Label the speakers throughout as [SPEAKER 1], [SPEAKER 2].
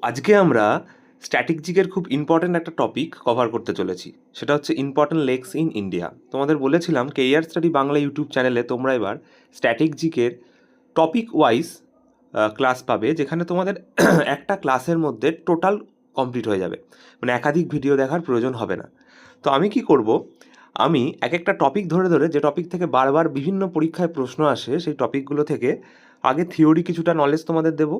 [SPEAKER 1] আজকে আমরা স্ট্যাটিক জিকের খুব ইম্পর্ট্যান্ট একটা টপিক কভার করতে চলেছি, সেটা হচ্ছে ইম্পর্ট্যান্ট লেকস ইন ইন্ডিয়া। তোমাদের বলেছিলাম কেরিয়ার স্টাডি বাংলা ইউটিউব চ্যানেলে তোমরা এবার স্ট্যাটিক জিকের টপিক ওয়াইজ ক্লাস পাবে, যেখানে তোমাদের একটা ক্লাসের মধ্যে টোটাল কমপ্লিট হয়ে যাবে, মানে একাধিক ভিডিও দেখার প্রয়োজন হবে না। তো আমি কি করব, আমি এক একটা টপিক ধরে ধরে, যে টপিক থেকে বারবার বিভিন্ন পরীক্ষায় প্রশ্ন আসে, সেই টপিকগুলো থেকে আগে থিওরি কিছুটা নলেজ তোমাদের দেব।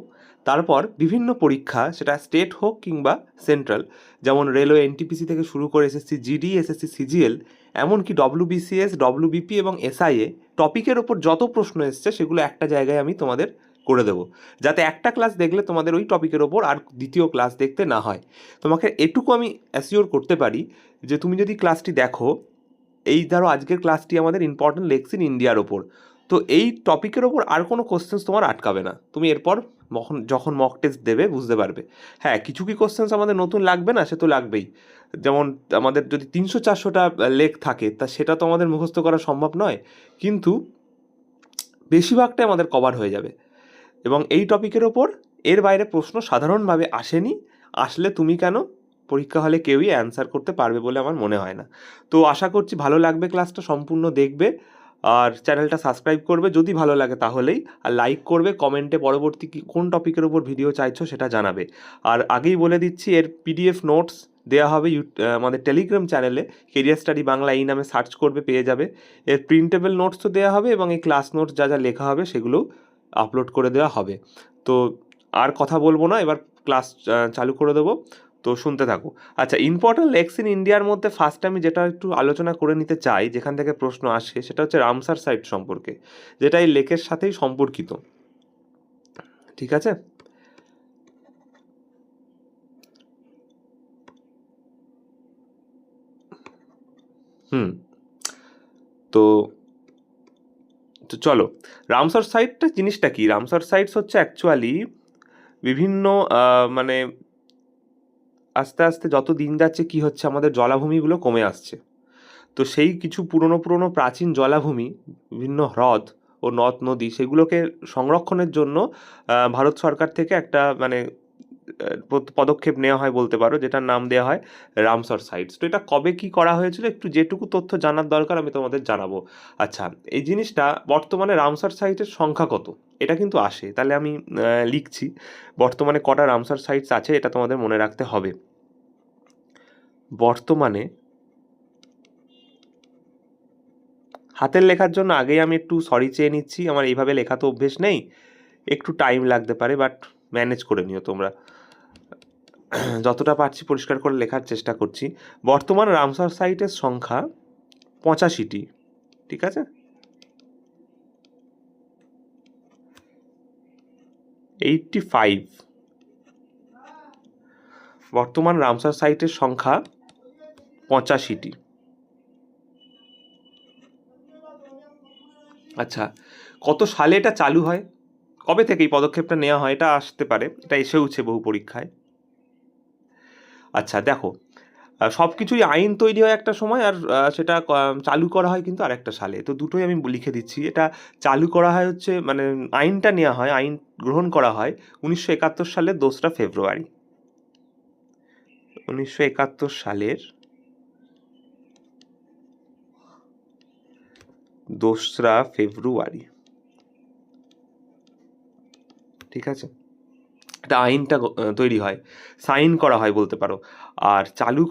[SPEAKER 1] তারপর বিভিন্ন পরীক্ষা, সেটা স্টেট হোক কিংবা সেন্ট্রাল, যেমন রেলওয়ে এনটিপিসি থেকে শুরু করে এসএসসি জিডি, এসএসসি সিজিএল, এমনকি ডব্লিউবিসিএস, ডব্লিউবিপি এবং এসআইএ, টপিকের ওপর যত প্রশ্ন এসছে সেগুলো একটা জায়গায় আমি তোমাদের করে দেবো, যাতে একটা ক্লাস দেখলে তোমাদের ওই টপিকের ওপর আর দ্বিতীয় ক্লাস দেখতে না হয়। তোমাকে এটুকু আমি অ্যাসিওর করতে পারি যে তুমি যদি ক্লাসটি দেখো, এই ধরো আজকের ক্লাসটি আমাদের ইম্পর্টেন্ট লেকস ইন ইন্ডিয়ার ওপর, তো এই টপিকের ওপর আর কোনো কোশ্চেন্স তোমার আটকাবে না। তুমি এরপর যখন মক টেস্ট দেবে বুঝতে পারবে। হ্যাঁ, কিছু কি কোশ্চেন্স আমাদের নতুন লাগবে না, সে তো লাগবেই। যেমন আমাদের যদি 300-400টা লেখ থাকে, তা সেটা তো আমাদের মুখস্থ করা সম্ভব নয়, কিন্তু বেশিরভাগটাই আমাদের কভার হয়ে যাবে। এবং এই টপিকের ওপর এর বাইরে প্রশ্ন সাধারণভাবে আসেনি, আসলে তুমি কেন পরীক্ষা হলে কেউই অ্যান্সার করতে পারবে বলে আমার মনে হয় না। তো আশা করছি ভালো লাগবে, ক্লাসটা সম্পূর্ণ দেখবে আর চ্যানেলটা সাবস্ক্রাইব করবে যদি ভালো লাগে তাহলেই, আর লাইক করবে, কমেন্টে পরবর্তী কোন টপিকের ওপর ভিডিও চাইছো সেটা জানাবে। আর আগেই বলে দিচ্ছি, এর পিডিএফ নোটস দেওয়া হবে আমাদের টেলিগ্রাম চ্যানেলে, কেরিয়ার স্টাডি বাংলা এই নামে সার্চ করবে পেয়ে যাবে। এর প্রিন্টেবল নোটসও দেওয়া হবে এবং এই ক্লাস নোটস যা যা লেখা হবে সেগুলোও আপলোড করে দেওয়া হবে। তো আর কথা বলবো না, এবার ক্লাস চালু করে দেবো, তো শুনতে থাকো। আচ্ছা, ইম্পর্ট্যান্ট লেকস ইন ইন্ডিয়ার মধ্যে ফার্স্ট আমি যেটা একটু আলোচনা করে নিতে চাই, যেখান থেকে প্রশ্ন আসে, সেটা হচ্ছে রামসার সাইট সম্পর্কে, যেটা এই লেকের সাথেই সম্পর্কিত। ঠিক আছে, হুম, তো তো চলো, রামসার সাইটটা জিনিসটা কি। রামসার সাইটস হচ্ছে অ্যাকচুয়ালি বিভিন্ন মানে আস্তে আস্তে যত দিন যাচ্ছে কি হচ্ছে, আমাদের জলাভূমিগুলো কমে আসছে। তো সেই কিছু পুরনো পুরনো প্রাচীন জলাভূমি, বিভিন্ন হ্রদ ও নদ নদী, সেগুলোকে সংরক্ষণের জন্য ভারত সরকার থেকে একটা মানে পদক্ষেপ নেওয়া হয় বলতে পারো, যেটার নাম দেওয়া হয় রামসার সাইটস। তো এটা কবে কি করা হয়েছিল, একটু যেটুকু তথ্য জানার দরকার আমি তোমাদের জানাবো। আচ্ছা, এই জিনিসটা বর্তমানে রামসার সাইটের সংখ্যা কত, এটা কিন্তু আসে, তাহলে আমি লিখছি বর্তমানে কটা রামসার সাইটস আছে, এটা তোমাদের মনে রাখতে হবে। বর্তমানে, হাতের লেখার জন্য আগেই আমি একটু সরি চেয়ে নিচ্ছি, আমার এইভাবে লেখা তো অভ্যেস নেই, একটু টাইম লাগতে পারে, বাট ম্যানেজ করে নিও তোমরা। যতটা পারছি পরিষ্কার করে লেখার চেষ্টা করছি। বর্তমান রামসার সাইটের সংখ্যা 85টি। ঠিক আছে, 85। বর্তমান রামসার সাইটের সংখ্যা 85টি। আচ্ছা, কত সালে এটা চালু হয়, কবে থেকে এই পদক্ষেপটা নেওয়া হয়, এটা আসতে পারে, এটা এসেওছে বহু পরীক্ষায়। আচ্ছা দেখো, সব কিছুই আইন তৈরি হয় একটা সময়, আর সেটা চালু করা হয় কিন্তু আরেকটা সালে। তো দুটোই আমি লিখে দিচ্ছি। এটা চালু করা হয় হচ্ছে, মানে আইনটা নেওয়া হয়, আইন গ্রহণ করা হয় 1971 সালের 2রা ফেব্রুয়ারি। 1971 সালের 2রা ফেব্রুয়ারি। ঠিক আছে, এটা আইনটা তৈরি হয়, সাইন করা হয় বলতে পারো। আর চালু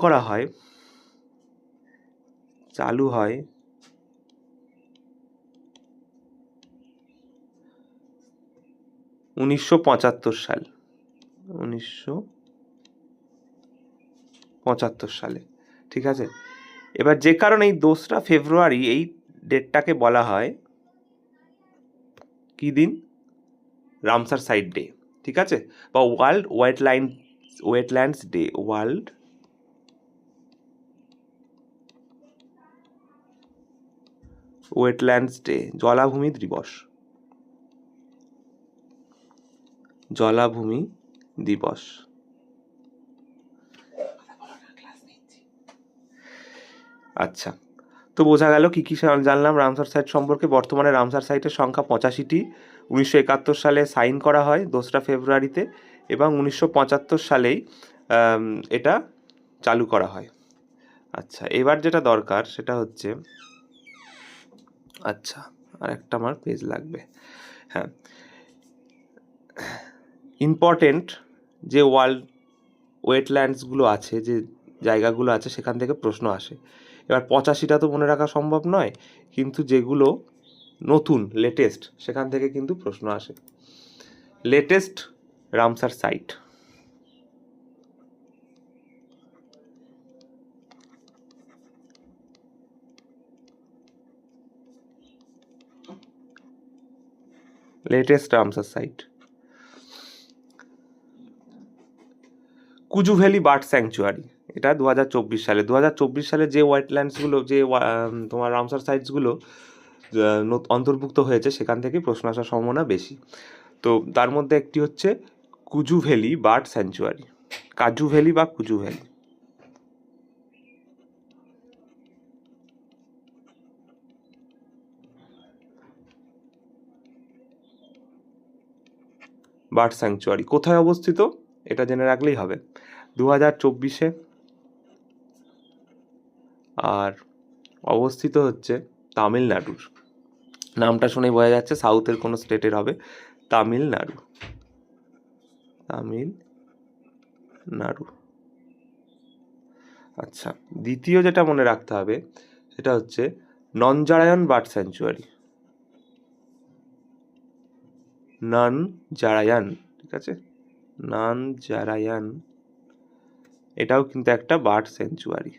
[SPEAKER 1] হয় 1975 সাল, 1975 সালে। ঠিক আছে, এবার যে কারণে এই 2রা ফেব্রুয়ারি এই ডেটটাকে বলা হয় কি দিন, রামসার সাইট ডে। ঠিক আছে, বা world wetlands day, world wetlands day, জলাভূমি দিবস, জলাভূমি দিবস। আচ্ছা, তো বোঝা গেল কি কি জানলাম রামসার সাইট সম্পর্কে। বর্তমানে রামসার সাইটের সংখ্যা 85টি। 1971 সালে সাইন করা হয় 2রা ফেব্রুয়ারিতে, এবং 1975 সালেই এটা চালু করা হয়। আচ্ছা, এবার যেটা দরকার সেটা হচ্ছে, আচ্ছা আর একটা আমার পেজ লাগবে, হ্যাঁ, ইম্পর্টেন্ট যে ওয়েটল্যান্ডসগুলো আছে, যে জায়গাগুলো আছে, সেখান থেকে প্রশ্ন আসে। এবার 85টা তো মনে রাখা সম্ভব নয়, কিন্তু যেগুলো নতুন লেটেস্ট সেখান থেকে কিন্তু প্রশ্ন আসে। Latest Ramsar site, latest Ramsar site Kazhuveli bird sanctuary, এটা 2024 সালে। 2024 সালে যে ওয়েটল্যান্ডসগুলো, যে তোমার রামসার সাইটসগুলো অন্তর্ভুক্ত হয়েছে, সেখান থেকে প্রশ্ন আসার সম্ভাবনা বেশি। তো তার মধ্যে একটি হচ্ছে কুজু ভ্যালি বার্ড স্যাংচুয়ারি, কাজু ভ্যালি বা কুজু ভ্যালি। বার্ড স্যাংচুয়ারি কোথায় অবস্থিত এটা জেনে রাখলেই হবে। 2024-এ, আর অবস্থিত হচ্ছে তামিলনাড়ুর। নামটা শুনেই বোঝা যাচ্ছে সাউথের কোনো স্টেটের হবে। তামিলনাড়ু, তামিলনাড়ু। আচ্ছা, দ্বিতীয় যেটা মনে রাখতে হবে সেটা হচ্ছে ননজারায়ন বার্ড স্যাংচুয়ারি, ননজারায়ন, ঠিক আছে, ননজারায়ন, এটাও কিন্তু একটা বার্ড স্যাংচুয়ারি।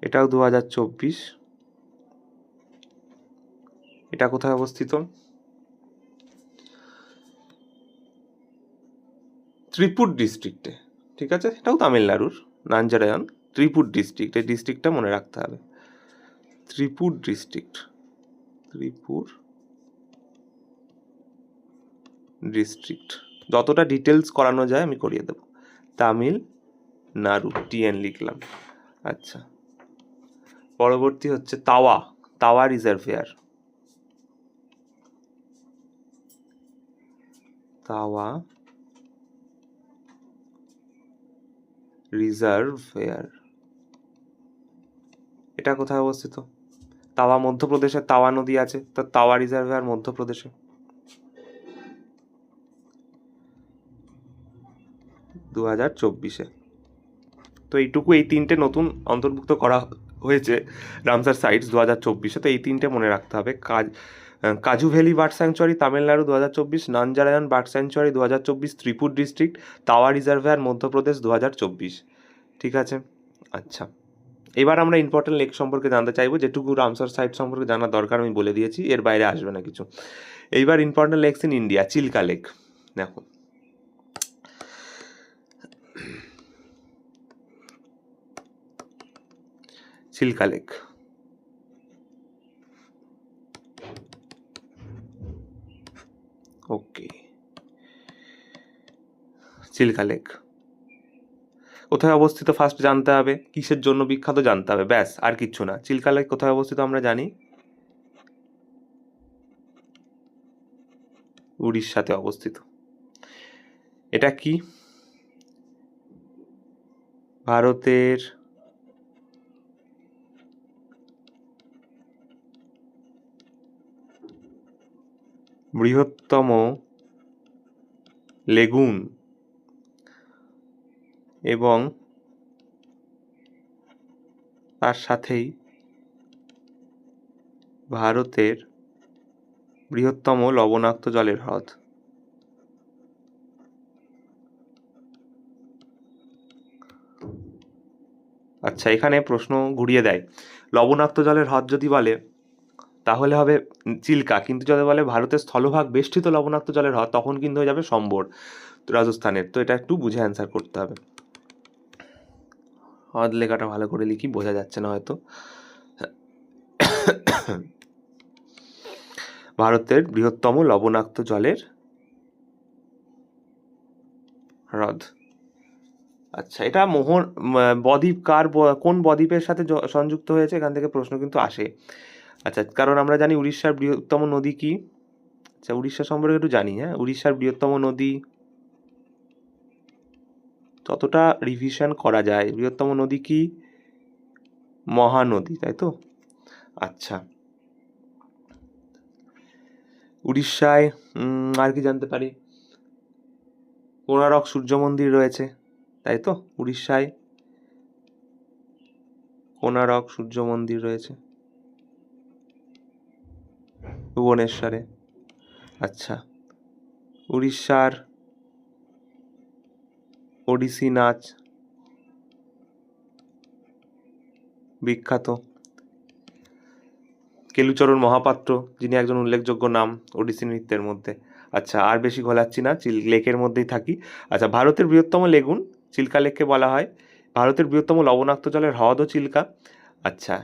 [SPEAKER 1] এটাও 2024। এটা কোথায় অবস্থিত? ত্রিপুর ডিস্ট্রিক্টে, ঠিক আছে, এটাও তামিলনাড়ুর। নাঞ্জারায়ন ত্রিপুর ডিস্ট্রিক্ট, এই ডিস্ট্রিক্টটা মনে রাখতে হবে। ত্রিপুর ডিস্ট্রিক্ট, ত্রিপুর ডিস্ট্রিক্ট, যতটা ডিটেলস করানো যায় আমি করিয়ে দেবো। তামিলনাড়ু, টিএন লিখলাম। আচ্ছা, পরবর্তী হচ্ছে তাওয়া, তাওয়া রিজার্ভিয়ার, তাওয়া রিজার্ভিয়ার, এটা কোথায় অবস্থিত? তাওয়া মধ্যপ্রদেশে, তাওয়া নদী আছে, তো তাওয়া রিজার্ভিয়ার মধ্যপ্রদেশে। 2024-এ। তো এইটুকু, এই তিনটে নতুন অন্তর্ভুক্ত করা হয়েছে রামসার সাইটস 2024-এ। তো এই তিনটে মনে রাখতে হবে। Kazhuveli bird sanctuary Tamil Nadu 2024, Nanjarayan bird sanctuary 2024 Tiruppur district, Tawa reservoir Madhya Pradesh 2024, ঠিক আছে। আচ্ছা, এবার আমরা ইম্পর্টেন্ট লেক সম্পর্কে জানতে চাইবো। যেটুকু রামসার সাইট সম্পর্কে জানা দরকার আমি বলে দিয়েছি, এর বাইরে আসবে না কিছু। এইবার important lakes in India, Chilka lake. দেখো, Chilka lake, okay, Chilka lake কোথায় অবস্থিত ফার্স্ট জানতে হবে, কিসের জন্য বিখ্যাত জানতে হবে, ব্যাস, আর কিচ্ছু না। চিল্কা লেক কোথায় অবস্থিত আমরা জানি, উড়িষ্যাতে অবস্থিত। এটা কি ভারতের বৃহত্তম লেগুন এবং তার সাথেই ভারতের বৃহত্তম লবণাক্ত জলের হ্রদ। আচ্ছা, এখানে প্রশ্ন ঘুরিয়ে দেয়। লবণাক্ত জলের হ্রদ যদি বলে তাহলে হবে চিল্কা, কিন্তু যদি বলে ভারতের স্থলভাগ বেষ্টিত লবণাক্ত জলের হ্রদ, তখন কিন্তু হয়ে যাবে সম্বর, রাজস্থানের। তো এটা একটু বুঝে অ্যান্সার করতে হবে। হ্রদ লেখাটা ভালো করে লিখি, বোঝা যাচ্ছে না হয়তো। ভারতের বৃহত্তম লবণাক্ত জলের হ্রদ। আচ্ছা, এটা বদ্বীপ কোন বদ্বীপের সাথে সংযুক্ত হয়েছে, এখান থেকে প্রশ্ন কিন্তু আসে। আচ্ছা, কারণ আমরা জানি উড়িষ্যার বৃহত্তম নদী কি। আচ্ছা, উড়িষ্যা সম্পর্কে একটু জানি। হ্যাঁ, উড়িষ্যার বৃহত্তম নদী ততটা রিভিশন করা যায়। বৃহত্তম নদী কি? মহানদী, তাই তো? আচ্ছা, উড়িষ্যায় আর কি জানতে পারি? কোণারক সূর্য মন্দির রয়েছে, তাই তো? উড়িষ্যায় কোণারক সূর্য মন্দির রয়েছে ভুবনেশ্বরে। আচ্ছা, উড়িষ্যার ওড়িশি নাচ বিখ্যাত। কেলুচরণ মহাপাত্র, যিনি একজন উল্লেখযোগ্য নাম ওড়িশি নৃত্যের মধ্যে। আচ্ছা, আর বেশি ঘোলাচ্ছি না, লেকের মধ্যেই থাকি। আচ্ছা, ভারতের বৃহত্তম লেগুন চিল্কা লেককে বলা হয়। ভারতের বৃহত্তম লবণাক্ত জলের হ্রদও চিল্কা। আচ্ছা,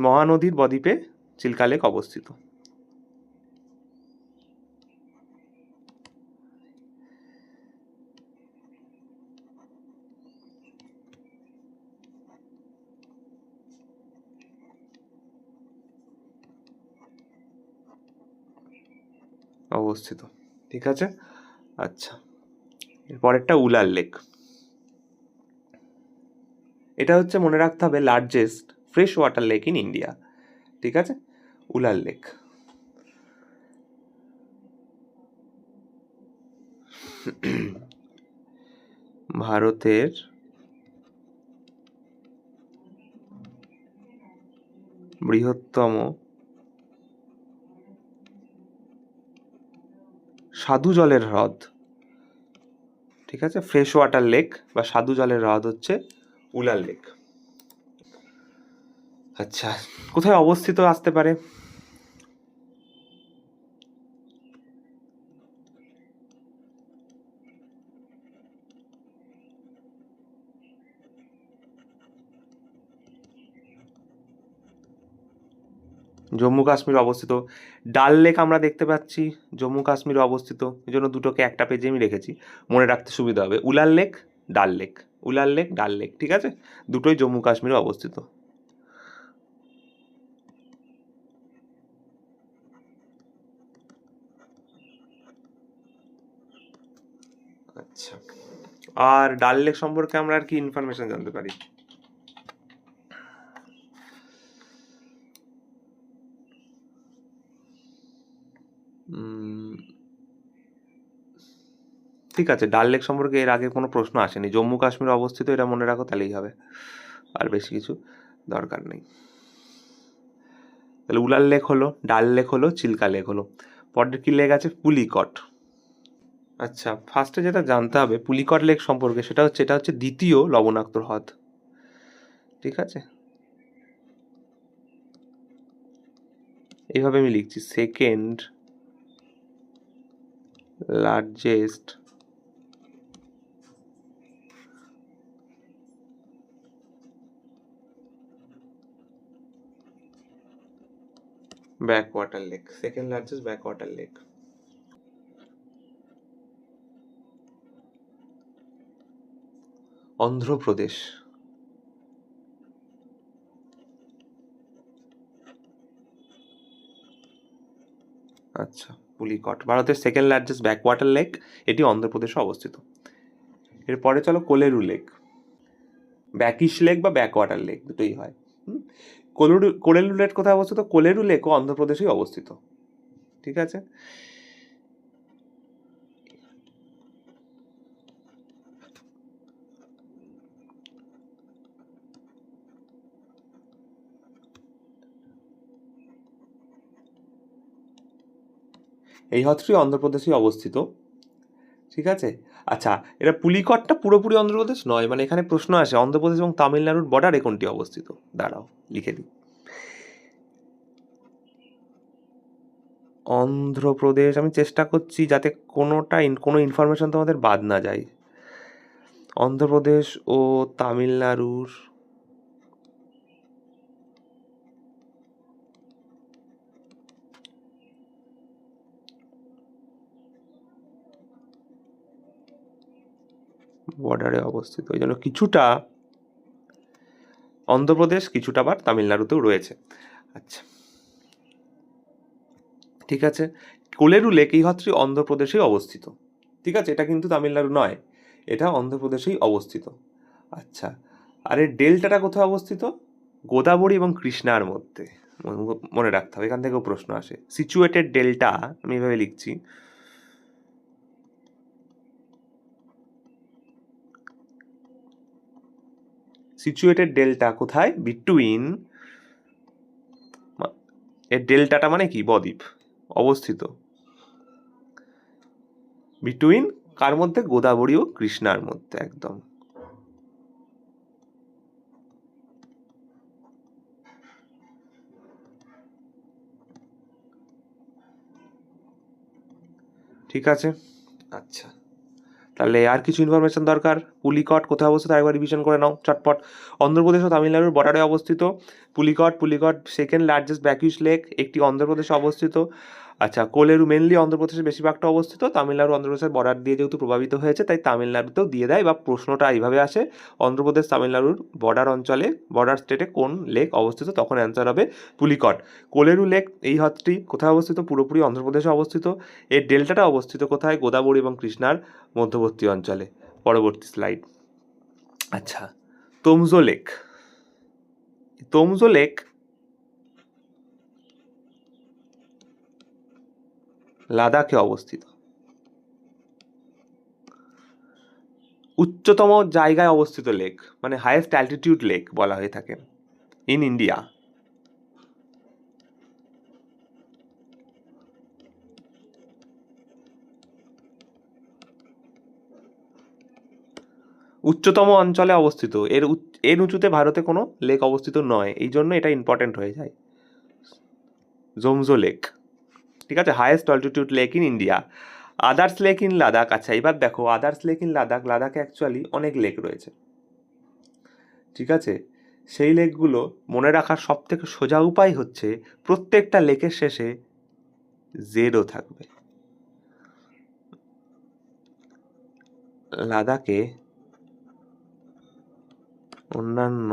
[SPEAKER 1] মহানদীর বদ্বীপে চিল্কা লেক অবস্থিত। অবস্থিত, ঠিক আছে। আচ্ছা, এরপরেরটা উলার লেক। এটা হচ্ছে, মনে রাখতে হবে, largest fresh water lake in India. ঠিক আছে, উলার লেক। ভারতের বৃহত্তম স্বাদু জলের হ্রদ। ঠিক আছে, ফ্রেশ ওয়াটার লেক বা স্বাদু জলের হ্রদ হচ্ছে উলার লেক। আচ্ছা, কোথায় অবস্থিত আসতে পারে? জম্মু কাশ্মীর অবস্থিত। ডাল লেক আমরা দেখতে পাচ্ছি জম্মু কাশ্মীরে অবস্থিত, এই জন্য দুটোকে একটা পেজে আমি রেখেছি, মনে রাখতে সুবিধা হবে। উলার লেক, ডাল লেক, উলার লেক, ডাল লেক, ঠিক আছে, দুটোই জম্মু কাশ্মীরে অবস্থিত। আচ্ছা, আর ডাল লেক সম্পর্কে আমরা আর কি ইনফরমেশন জানতে পারি? ঠিক আছে, ডাল লেক সম্পর্কে এর আগে কোনো প্রশ্ন আসেনি। জম্মু কাশ্মীরে অবস্থিত, এটা মনে রাখো, তাহলেই হবে, আর বেশি কিছু দরকার নেই। তাহলে উলার লেক হলো, ডাল লেক হলো, চিল্কা লেক হলো। পরের কি লেক আছে? পুলিকট। আচ্ছা, ফার্স্টে যেটা জানতে হবে পুলিকট লেক সম্পর্কে, সেটা হচ্ছে, এটা হচ্ছে দ্বিতীয় লবণাক্ত হ্রদ। ঠিক আছে, এইভাবে আমি লিখছি, second largest Backwater lake, second largest Backwater lake. Andhra Pradesh. আচ্ছা, পুলিকট ভারতের সেকেন্ড লার্জেস্ট ব্যাকওয়াটার লেক, এটি অন্ধ্রপ্রদেশে অবস্থিত। এরপরে চলো কোলেরু লেক। ব্যাকিশ লেক বা ব্যাকওয়াটার লেক দুটোই হয়। কোলেরু লেক কোথায় অবস্থিত? কোলেরু লেকও অন্ধ্রপ্রদেশেই অবস্থিত। ঠিক আছে, এই হ্রদটি অন্ধ্রপ্রদেশেই অবস্থিত। ঠিক আছে, আচ্ছা, এটা পুলিকটটা পুরোপুরি অন্ধ্রপ্রদেশ নয়, মানে এখানে প্রশ্ন আসে অন্ধ্রপ্রদেশ এবং তামিলনাড়ুর বর্ডারে কোনটি অবস্থিত। দাঁড়াও, লিখে দিই। অন্ধ্রপ্রদেশ, আমি চেষ্টা করছি যাতে কোনো ইনফরমেশন তোমাদের বাদ না যায়। অন্ধ্রপ্রদেশ ও তামিলনাড়ুর বর্ডারে অবস্থিত, এই জন্য কিছুটা অন্ধ্রপ্রদেশ, কিছুটা আবার তামিলনাড়ুতেও রয়েছে। আচ্ছা, ঠিক আছে। কোলেরু লেক এই হ্রদটি অন্ধ্রপ্রদেশেই অবস্থিত। ঠিক আছে, এটা কিন্তু তামিলনাড়ু নয়, এটা অন্ধ্রপ্রদেশেই অবস্থিত। আচ্ছা, আর এর ডেল্টাটা কোথায় অবস্থিত? গোদাবরী এবং কৃষ্ণার মধ্যে। মনে রাখতে হবে, এখান থেকেও প্রশ্ন আসে। সিচুয়েটেড ডেল্টা, আমি এভাবে লিখছি, সিচুয়েটেড ডেল্টা কোথায়? বিটুইন, এর ডেল্টাটা মানে কি? বদ্বীপ, অবস্থিত বিটুইন কার মধ্যে? গোদাবরী ও কৃষ্ণার মধ্যে, একদম। ঠিক আছে। আচ্ছা, তাহলে আর কিছু ইনফরমেশন দরকার? পুলিকট কোথায় অবস্থিত আরেকবার রিভিশন করে নাও চটপট। অন্ধ্রপ্রদেশ ও তামিলনাড়ুর বর্ডারে অবস্থিত Pulicat second largest brackish lake, একটি অন্ধ্রপ্রদেশে অবস্থিত। আচ্ছা, কোলেরু মেনলি অন্ধ্রপ্রদেশের বেশিরভাগটা অবস্থিত, তামিলনাড়ু অন্ধ্রপ্রদেশের বর্ডার দিয়ে যেহেতু প্রভাবিত হয়েছে তাই তামিলনাড়ুতেও দিয়ে দেয়, বা প্রশ্নটা এইভাবে আসে, অন্ধ্রপ্রদেশ তামিলনাড়ুর বর্ডার অঞ্চলে, বর্ডার স্টেটে কোন লেক অবস্থিত, তখন অ্যান্সার হবে পুলিকট। কোলেরু লেক এই হ্রদটি কোথায় অবস্থিত? পুরোপুরি অন্ধ্রপ্রদেশে অবস্থিত। এর ডেল্টাটা অবস্থিত কোথায়? গোদাবরী এবং কৃষ্ণার মধ্যবর্তী অঞ্চলে। পরবর্তী স্লাইড। আচ্ছা, তোমজো লেক। তোমজো লেক লাদাখে অবস্থিত, উচ্চতম জায়গায় অবস্থিত লেক, মানে হাইয়েস্ট অ্যালটিটিউড লেক বলা হয়ে থাকে ইন ইন্ডিয়া। উচ্চতম অঞ্চলে অবস্থিত, এর উঁচুতে ভারতে কোনো লেক অবস্থিত নয়, এই জন্য এটা ইম্পর্টেন্ট হয়ে যায়। জোমজো লেক, ঠিক আছে, highest altitude lake in India. Others lake in Ladakh. আচ্ছা, এবার দেখো আদার্স লেক ইন লাদাখ, লাদাখে অ্যাকচুয়ালি অনেক লেক রয়েছে, ঠিক আছে। সেই লেকগুলো মনে রাখার সব থেকে সোজা উপায় হচ্ছে প্রত্যেকটা লেকের শেষে জেডও থাকবে। লাদাখে অন্যান্য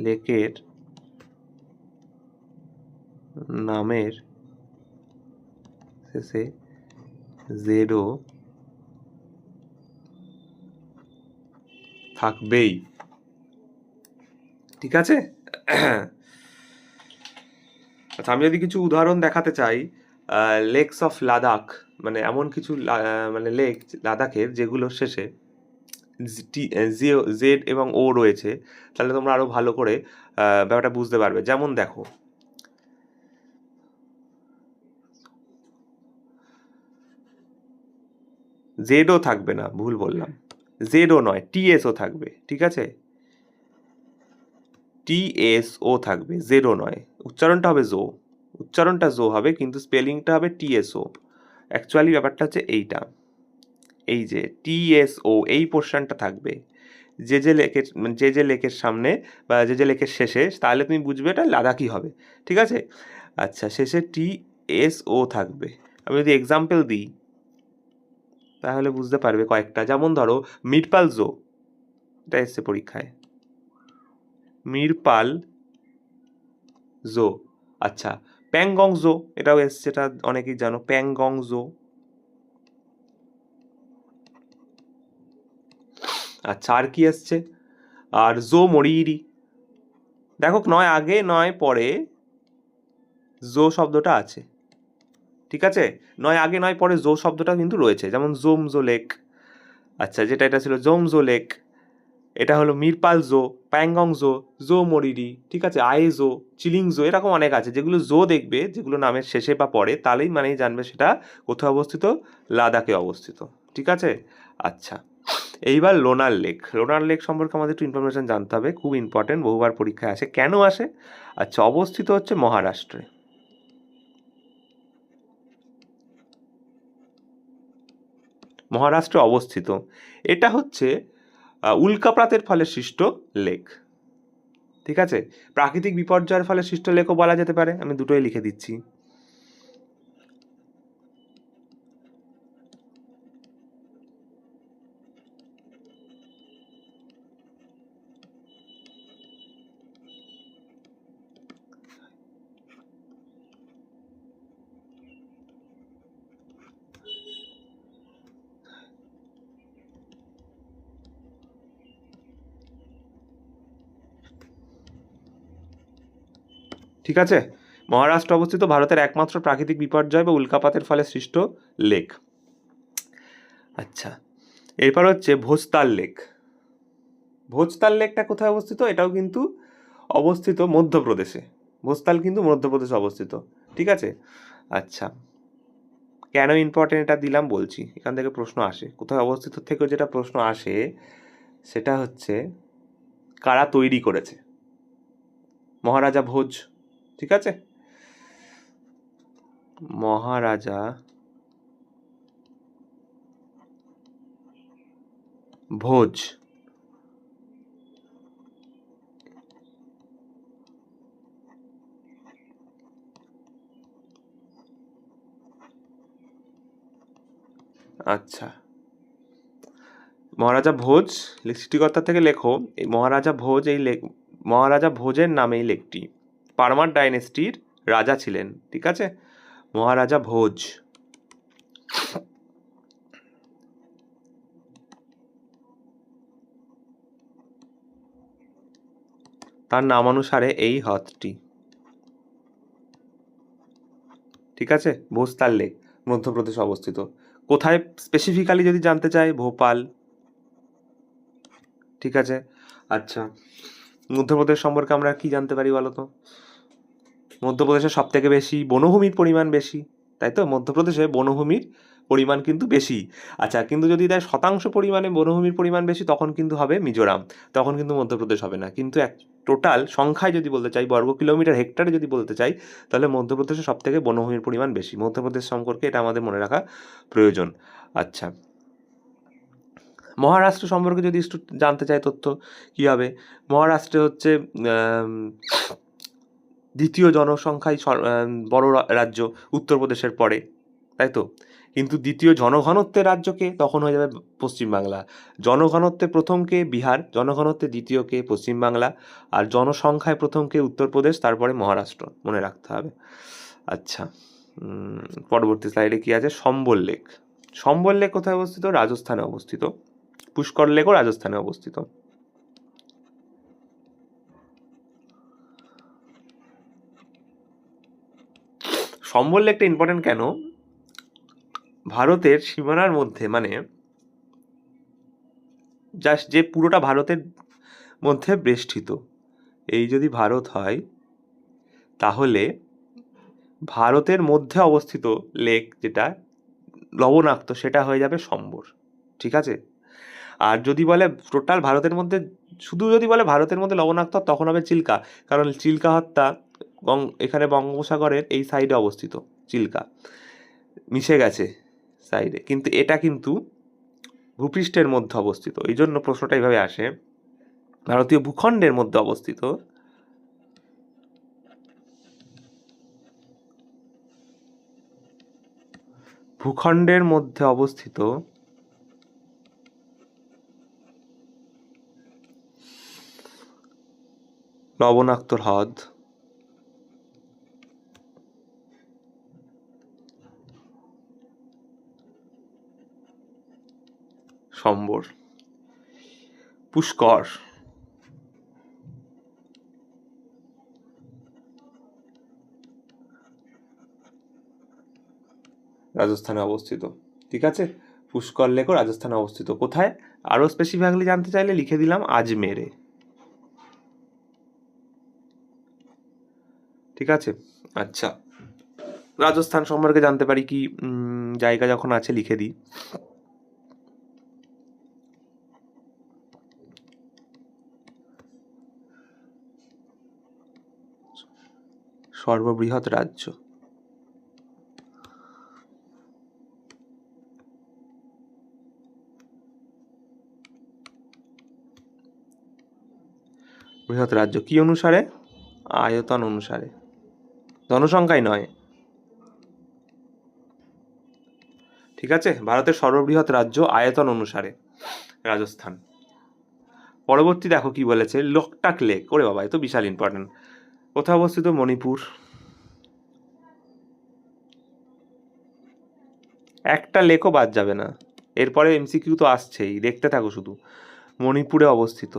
[SPEAKER 1] লেকের নামের শেষে জেডও থাকবেই, ঠিক আছে। আচ্ছা, আমি যদি কিছু উদাহরণ দেখাতে চাই, লেকস অফ লাদাখ, মানে এমন কিছু মানে লেক লাদাখের যেগুলোর শেষে জেড এবং ও রয়েছে, তাহলে তোমরা আরো ভালো করে ব্যাপারটা বুঝতে পারবে। যেমন দেখো, জেডও থাকবে না, ভুল বললাম, জেডও নয়, টিএসও থাকবে, ঠিক আছে, টিএসও থাকবে, জেডও নয়। উচ্চারণটা হবে জো, উচ্চারণটা জো হবে, কিন্তু স্পেলিংটা হবে টিএসও। অ্যাকচুয়ালি ব্যাপারটা হচ্ছে এইটা, এই যে টিএসও, এই পোর্শনটা থাকবে যে লেকের সামনে বা যে লেকের শেষে, তাহলে তুমি বুঝবে এটা লাদাখই হবে, ঠিক আছে। আচ্ছা, শেষে টিএসও থাকবে। আমি যদি এক্সাম্পল দিই তাহলে বুঝতে পারবে কয়েকটা। যেমন ধরো মিরপাল জো, এটা এসছে পরীক্ষায়, মিরপাল জো। আচ্ছা, প্যাংগং জো, এটাও এসছে, এটা অনেকেই জানো, প্যাংগং জো। আচ্ছা, আর কি এসছে? আর জো মরিরি। দেখো, নয় আগে নয় পরে জো শব্দটা আছে, ঠিক আছে, নয় আগে নয় পরে জো শব্দটা কিন্তু রয়েছে। যেমন জোমজো লেক, আচ্ছা, যেটা এটা ছিল জোমজো লেক, এটা হলো মিরপাল জো, প্যাংগং জো, জো মরিরি, ঠিক আছে, আয়েজো, চিলিংজো, এরকম অনেক আছে। যেগুলো জো দেখবে, যেগুলো নামের শেষে বা পরে, তাহলেই মানেই জানবে সেটা কোথায় অবস্থিত, লাদাখে অবস্থিত, ঠিক আছে। আচ্ছা, এইবার লোনার লেক। লোনার লেক সম্পর্কে আমাদের একটু ইনফরমেশন জানতে হবে, খুব ইম্পর্টেন্ট, বহুবার পরীক্ষায় আসে। কেন আসে? আচ্ছা, অবস্থিত হচ্ছে মহারাষ্ট্রে, মহারাষ্ট্রে অবস্থিত। এটা হচ্ছে উল্কাপাতের ফলে সৃষ্ট লেক, ঠিক আছে। প্রাকৃতিক বিপর্যয়ের ফলে সৃষ্ট লেকও বলা যেতে পারে, আমি দুটোই লিখে দিচ্ছি। ঠিক আছে, মহারাষ্ট্র অবস্থিত ভারতের একমাত্র প্রাকৃতিক বিপর্যয় বা উল্কাপাতের ফলে সৃষ্ট লেক। আচ্ছা, এরপর হচ্ছে ভোজতাল লেক। ভোজতাল লেকটা কোথায় অবস্থিত? এটাও কিন্তু অবস্থিত মধ্যপ্রদেশে। ভোজতাল কিন্তু মধ্যপ্রদেশে অবস্থিত। ঠিক আছে, আচ্ছা, কেন ইম্পর্টেন্ট এটা দিলাম বলছি। এখান থেকে প্রশ্ন আসে, কোথায় অবস্থিত থেকেও যেটা প্রশ্ন আসে সেটা হচ্ছে কারা তৈরি করেছে? মহারাজা ভোজ। ঠিক আছে, মহারাজা ভোজ। আচ্ছা, মহারাজা ভোজ সৃষ্টিকর্তা থেকে লেখো, এই মহারাজা ভোজ এই লেক, মহারাজা ভোজের নামে এই লেকটি পারমার ডাইনেস্টির রাজা ছিলেন। ঠিক আছে, মহারাজা ভোজ। তার নামানুসারে এই হ্রদটি। ঠিক আছে, ভোজতাল লেক মধ্যপ্রদেশে অবস্থিত। কোথায় স্পেসিফিক্যালি যদি জানতে চাই, ভোপাল। ঠিক আছে, আচ্ছা, মধ্যপ্রদেশ সম্পর্কে আমরা কি জানতে পারি বলো তো? মধ্যপ্রদেশে সব থেকে বেশি বনভূমির পরিমাণ বেশি, তাই তো? মধ্যপ্রদেশে বনভূমির পরিমাণ কিন্তু বেশি। আচ্ছা, কিন্তু যদি দেয় শতাংশ পরিমাণে বনভূমির পরিমাণ বেশি, তখন কিন্তু হবে মিজোরাম, তখন কিন্তু মধ্যপ্রদেশ হবে না। কিন্তু এক টোটাল সংখ্যায় যদি বলতে চাই, বর্গ কিলোমিটার হেক্টরে যদি বলতে চাই, তাহলে মধ্যপ্রদেশে সব থেকে বনভূমির পরিমাণ বেশি। মধ্যপ্রদেশ সম্পর্কে এটা আমাদের মনে রাখা প্রয়োজন। আচ্ছা, মহারাষ্ট্র সম্পর্কে যদি একটু জানতে চাই তথ্য, কী হবে? মহারাষ্ট্রে হচ্ছে দ্বিতীয় জনসংখ্যায় বড় রাজ্য উত্তরপ্রদেশের পরে, তাই তো? কিন্তু দ্বিতীয় জনঘনত্বের রাজ্যকে তখন হয়ে যাবে পশ্চিমবাংলা। জনঘনত্বে প্রথম কে? বিহার। জনঘনত্বে দ্বিতীয় কে? পশ্চিমবাংলা। আর জনসংখ্যায় প্রথম কে? উত্তরপ্রদেশ, তারপরে মহারাষ্ট্র, মনে রাখতে হবে। আচ্ছা, পরবর্তী স্লাইডে কি আছে? সম্বল লেক। সম্বল লেক কোথায় অবস্থিত? রাজস্থানে অবস্থিত। পুষ্কর লেকও রাজস্থানে অবস্থিত। সম্বল লেকটা ইম্পর্টেন্ট কেন? ভারতের সীমানার মধ্যে, মানে জাস্ট যে পুরোটা ভারতের মধ্যে বেষ্টিত, এই যদি ভারত হয়, তাহলে ভারতের মধ্যে অবস্থিত লেক যেটা লবণাক্ত, সেটা হয়ে যাবে সম্বর। ঠিক আছে, আর যদি বলে টোটাল ভারতের মধ্যে, শুধু যদি বলে ভারতের মধ্যে লবণাক্ত, তখন হবে চিল্কা। কারণ চিল্কা হ্রদটা এখানে বঙ্গোপসাগরের এই সাইডে অবস্থিত। চিল্কা মিশে গেছে সাইডে, কিন্তু এটা কিন্তু ভূপৃষ্ঠের মধ্যে অবস্থিত। এই জন্য প্রশ্নটা এইভাবে আসে, ভারতীয় ভূখণ্ডের মধ্যে অবস্থিত ভূখণ্ডের মধ্যে অবস্থিত লবণাক্ত হ্রদ সম্বর। পুষ্কর রাজস্থানে অবস্থিত। ঠিক আছে, পুষ্কর লেকও রাজস্থানে অবস্থিত। কোথায়? আরও স্পেসিফিকলি জানতে চাইলে লিখে দিলাম আজমেরে। ঠিক আছে, আচ্ছা, রাজস্থান সম্পর্কে জানতে পারি কি, জায়গা যখন আছে লিখে দিই। সর্ববৃহৎ রাজ্য, বৃহৎ রাজ্য কি অনুসারে? আয়তন অনুসারে, জনসংখ্যায় নয়। ঠিক আছে, ভারতের সর্ববৃহৎ রাজ্য আয়তন অনুসারে রাজস্থান। পরবর্তী দেখো কি বলেছে, লোকটাক লেক। ওরে বাবা, এ তো বিশাল ইম্পর্টেন্ট। কোথায় অবস্থিত? মণিপুর। একটা লেকও বাদ যাবে না, এরপরে এমসিকিউ তো আসছেই, দেখতে থাকো শুধু। মণিপুরে অবস্থিত।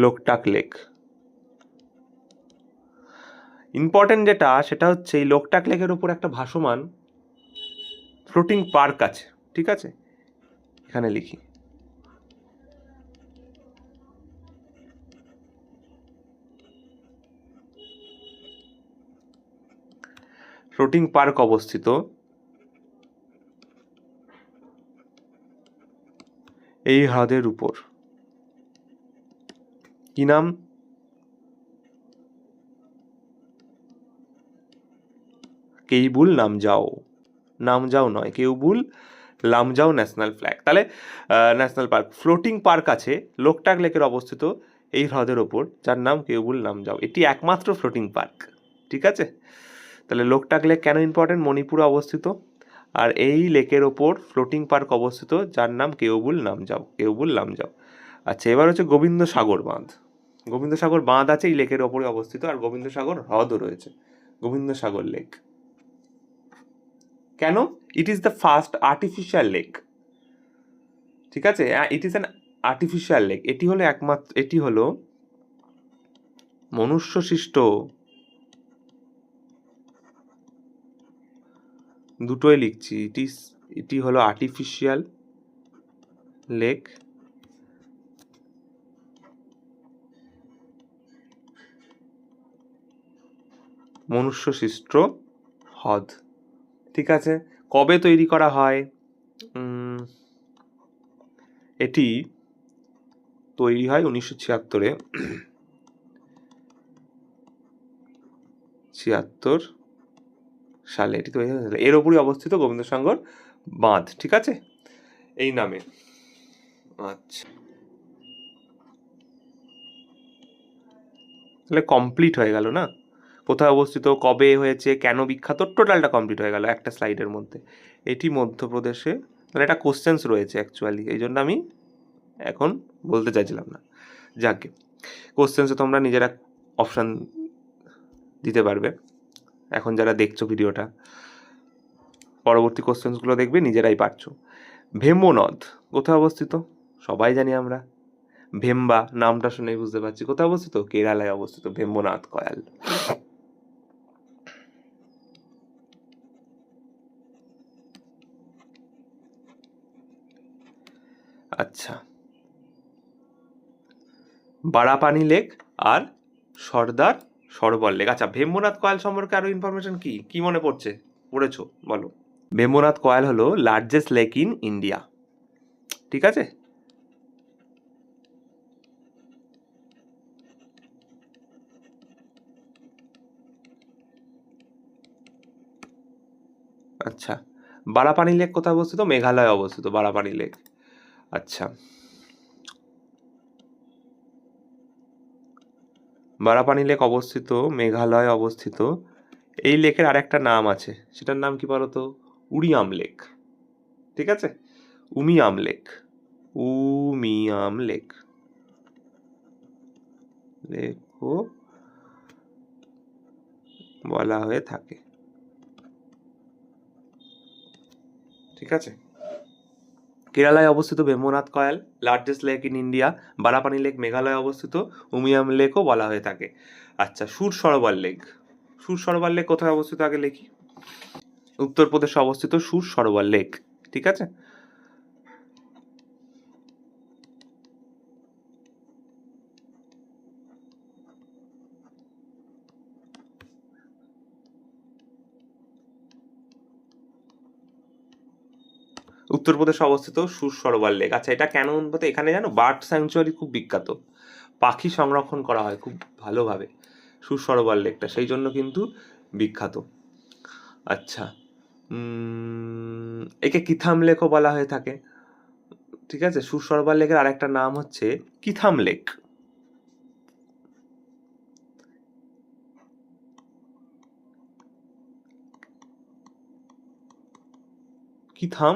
[SPEAKER 1] লোকটাক লেক। ইম্পর্টেন্ট যেটা সেটা হচ্ছে এই লোকটাক লেকের ওপর একটা ভাসমান ফ্লোটিং পার্ক আছে, ঠিক আছে? এখানে লিখি ফ্লোটিং পার্ক অবস্থিত এই হ্রদের উপর। কি নাম? কেইবুল লামজাও। নামজাও নয়, কেইবুল লামজাও ন্যাশনাল ফ্ল্যাগ। তাহলে ন্যাশনাল পার্ক, ফ্লোটিং পার্ক আছে লোকটাক লেকের অবস্থিত এই হ্রদের ওপর, যার নাম কেইবুল লামজাও। এটি একমাত্র ফ্লোটিং পার্ক, ঠিক আছে? তাহলে লোকটাক লেক কেন ইম্পর্টেন্ট? মণিপুরে অবস্থিত, আর এই লেকের ওপর ফ্লোটিং পার্ক অবস্থিত যার নাম কেওবুল লামজাও, কেওবুল লামজাও। আচ্ছা, এবার হচ্ছে গোবিন্দ সাগর বাঁধ। গোবিন্দ সাগর বাঁধ আছে এই লেকের ওপরে অবস্থিত, আর গোবিন্দ সাগর হ্রদও রয়েছে, গোবিন্দ সাগর লেক। কেন? It is the first artificial lake, ঠিক আছে? It is an artificial lake. এটি হলো মনুষ্য সৃষ্ট, দুটোই লিখছি। এটি হলো আর্টিফিশিয়াল লেক, মনুষ্য সৃষ্ট হ্রদ, ঠিক আছে? কবে তৈরি করা হয়? এটি তৈরি হয় 1976-এ, 76 সালে এটি তৈরি হয়েছিল। এর ওপরই অবস্থিত গোবিন্দ সাগর বাঁধ, ঠিক আছে? এই নামে। আচ্ছা, তাহলে কমপ্লিট হয়ে গেল না? কোথায় অবস্থিত, কবে হয়েছে, কেন বিখ্যাত, টোটালটা কমপ্লিট হয়ে গেল একটা স্লাইডের মধ্যে। এটি মধ্যপ্রদেশে। তাহলে একটা কোশ্চেন্স রয়েছে অ্যাকচুয়ালি, এই জন্য আমি এখন বলতে চাইছিলাম না। যাকে কোশ্চেন্সে তোমরা নিজেরা অপশান দিতে পারবে। এখন যারা দেখছো ভিডিওটা, পরবর্তী কোশ্চেন্সগুলো দেখবে, নিজেরাই পারছো। ভেম্বো নদ কোথায় অবস্থিত? সবাই জানি আমরা, ভেম্বা নামটা শুনেই বুঝতে পারছি কোথায় অবস্থিত, কেরালায় অবস্থিত, ভেম্বনাথ কয়াল। আচ্ছা, বারাপানি লেক আর সর্দার সরোবর লেক। আচ্ছা, ভেম্বনাথ কয়াল সম্পর্কে আরো ইনফরমেশন কি মনে পড়ছে, পড়েছো বলো? ভেম্বনাথ কয়াল হলো লার্জেস্ট লেক ইন ইন্ডিয়া, ঠিক আছে? আচ্ছা, বারাপানি লেক কোথায় অবস্থিত? মেঘালয়ে অবস্থিত বারাপানি লেক। আচ্ছা, বারাপানি লেক অবস্থিত মেঘালয়ে অবস্থিত। এই লেকের আরেকটা নাম আছে, সেটার নাম কি বলো তো? উমিয়াম লেক, ঠিক আছে? উমিয়াম লেক, উমিয়াম লেক, লেকও বলা হয়ে থাকে, ঠিক আছে? কেরালায় অবস্থিত Vembanad Kayal, largest lake in India. Barapani lake মেঘালয়ে অবস্থিত, উমিয়াম লেকও বলা হয়ে থাকে। আচ্ছা, সুর সরোবর লেক। সুর সরোবর লেক কোথায় অবস্থিত আগে লিখি। উত্তরপ্রদেশে অবস্থিত সুর সরোবর লেক, ঠিক আছে? উত্তরপ্রদেশে অবস্থিত সুর সরোবর লেক। আচ্ছা, এটা কেন বলতে, এখানে জানো বার্ড স্যাংচুয়ারি খুব বিখ্যাত, পাখি সংরক্ষণ করা হয় খুব ভালোভাবে সুর সরোবর লেকটা, সেই জন্য কিন্তু বিখ্যাত। আচ্ছা, একে কিথাম লেকও বলা হয়ে থাকে, ঠিক আছে? সুর সরোবর লেকের আরেকটা নাম হচ্ছে কিথাম লেক। কিথাম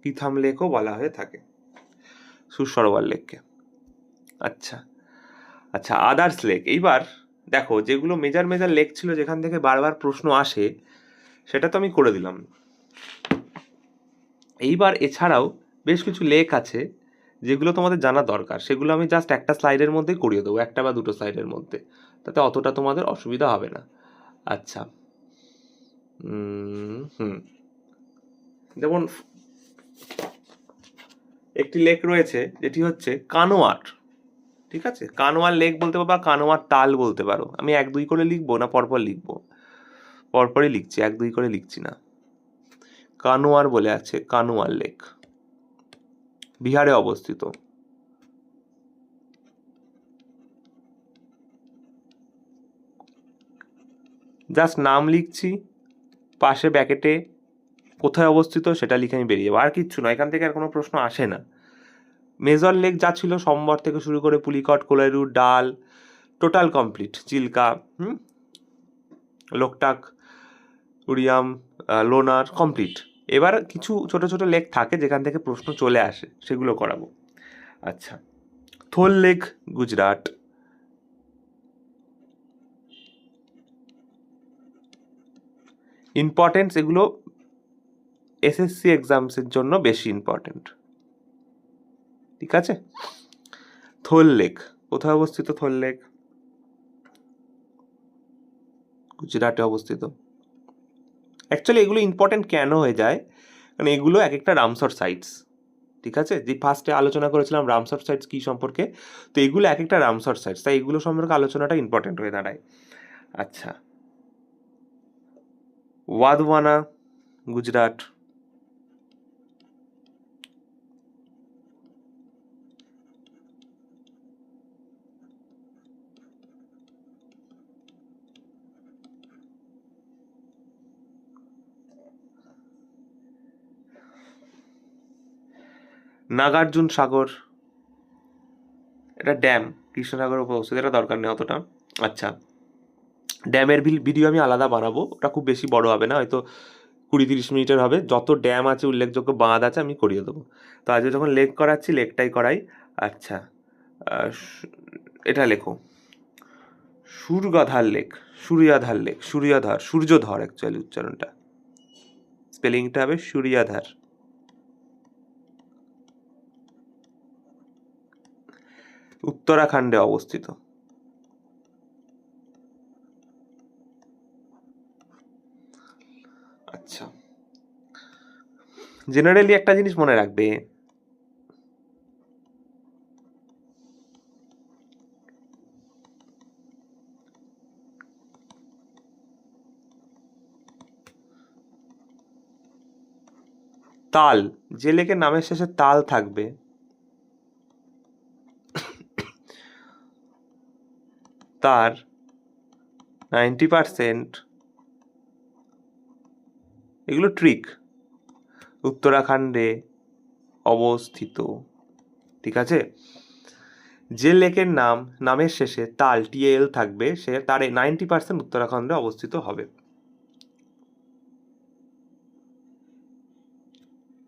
[SPEAKER 1] কিথাম লেকও বলা হয়ে থাকে সুর সরোবর লেককে। আচ্ছা আচ্ছা, আদার্স লেক। এইবার দেখো, যেগুলো মেজর মেজর লেক ছিল যেখান থেকে বারবার প্রশ্ন আসে, সেটা তো আমি করে দিলাম। এইবার এছাড়াও বেশ কিছু লেক আছে যেগুলো তোমাদের জানা দরকার, সেগুলো আমি জাস্ট একটা স্লাইডের মধ্যেই করিয়ে দেবো, একটা বা দুটো স্লাইডের মধ্যে, তাতে অতটা তোমাদের অসুবিধা হবে না। আচ্ছা, হুম, যেমন একটি লেক রয়েছে যেটি হচ্ছে কানোয়ার, ঠিক আছে? কানোয়ার লেক বলতে পারো বা কানোয়ার তাল বলতে পারো। আমি 1-2 করে লিখবো না পরপর লিখবো? পরপরই লিখছি, 1-2 করে লিখছি না। কানোয়ার বলে আছে, কানোয়ার লেক বিহারে অবস্থিত। জাস্ট নাম লিখছি, পাশে ব্যাকেটে কোথায় অবস্থিত সেটা লিখে আমি বেরিয়ে যাবো, আর কিচ্ছু না, এখান থেকে আর কোনো প্রশ্ন আসে না। মেজর লেক যা ছিল সম্বর থেকে শুরু করে Pulicat, Kolleru, Dal, total complete, Chilika, Loktak, Umiam, Lonar complete. এবার কিছু ছোট ছোট লেক থাকে যেখান থেকে প্রশ্ন চলে আসে, সেগুলো করাবো। আচ্ছা, থোল লেক গুজরাট, ইম্পর্টেন্স এগুলো এসএসসি এক্সামসের জন্য বেশি ইম্পর্টেন্ট, ঠিক আছে? থোল লেক কোথায় অবস্থিত? থোল লেক গুজরাটে অবস্থিত। অ্যাকচুয়ালি এগুলো ইম্পর্টেন্ট কেন হয়ে যায়, কারণ এগুলো এক একটা রামসর সাইটস, ঠিক আছে? যে ফার্স্টে আলোচনা করেছিলাম রামসর সাইটস কী সম্পর্কে, তো এগুলো এক একটা রামসর সাইটস, তাই এগুলো সম্পর্কে আলোচনাটা ইম্পর্টেন্ট হয়ে দাঁড়ায়। আচ্ছা, ওয়াদওয়ানা গুজরাট, নাগার্জুন সাগর, এটা ড্যাম, কৃষ্ণসাগর অবস্থিত, এটা দরকার নেই অতটা। আচ্ছা, ড্যামের ভিডিও আমি আলাদা বানাবো, ওটা খুব বেশি বড় হবে না, হয়তো 20-30 মিনিটের হবে। যত ড্যাম আছে, উল্লেখযোগ্য বাঁধ আছে, আমি করিয়ে দেবো। তো আজকে যখন লেক করাচ্ছি, লেকটাই করাই। আচ্ছা, এটা লেখো, সুরগাধার লেক, সুরিয়াধার লেক, সুরিয়াধার, সূর্যধর অ্যাকচুয়ালি উচ্চারণটা, স্পেলিংটা হবে সুরিয়াধার। উত্তরাখণ্ডে অবস্থিত। আচ্ছা, জেনারেলি একটা জিনিস মনে রাখবে, তাল, যে লেকের নামের শেষে তাল থাকবে তার 90% এগুলো ট্রিক উত্তরাখণ্ডে অবস্থিত, ঠিক আছে? যে লেকের নামের শেষে তাল TAL থাকবে, সে তার 90% উত্তরাখণ্ডে অবস্থিত হবে,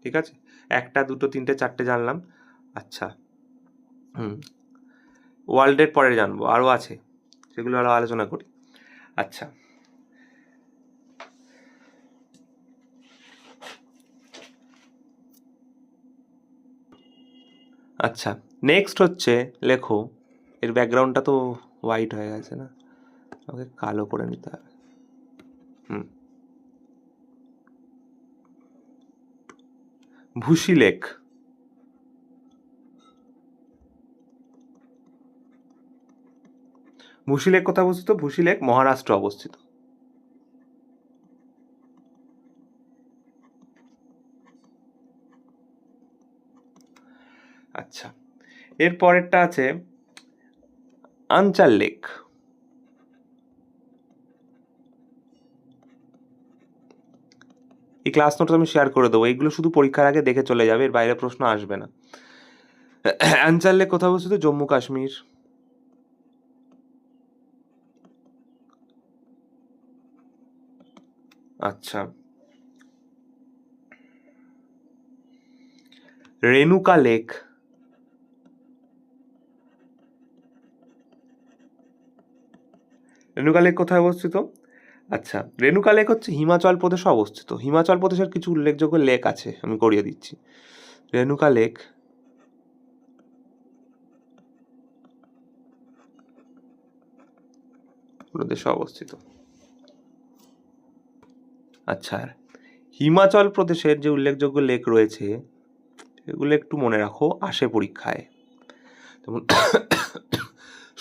[SPEAKER 1] ঠিক আছে? 1, 2, 3, 4 জানলাম। আচ্ছা, ওয়ার্ল্ডের পরে জানবো, আরও আছে, সেগুলো আরও আলোচনা করি। আচ্ছা, আচ্ছা, নেক্সট হচ্ছে, লেখো, এর ব্যাকগ্রাউন্ডটা তো হোয়াইট হয়ে গেছে না, আমাকে কালো করে নিতে হবে। ভুসি লেক, ভুসি লেক কোথায় অবস্থিত? ভুসি লেক মহারাষ্ট্র অবস্থিত। আচ্ছা, এর পরেরটা আছে আনচাল লেক, এই ক্লাস নোট আমি শেয়ার করে দেবো, এইগুলো শুধু পরীক্ষার আগে দেখে চলে যাবে, এর বাইরে প্রশ্ন আসবে না। আনচাল লেক কোথায় অবস্থিত? জম্মু কাশ্মীর। আচ্ছা, রেনুকা লেক, রেনুকা লেক কোথায় অবস্থিত? আচ্ছা, রেনুকা লেক হচ্ছে হিমাচল প্রদেশে অবস্থিত। হিমাচল প্রদেশের কিছু উল্লেখযোগ্য লেক আছে, আমি করিয়ে দিচ্ছি। রেণুকা লেক প্রদেশে অবস্থিত। আচ্ছা, হিমাচল প্রদেশের যে উল্লেখযোগ্য লেক রয়েছে এগুলো একটু মনে রাখো, আসে পরীক্ষায়। যেমন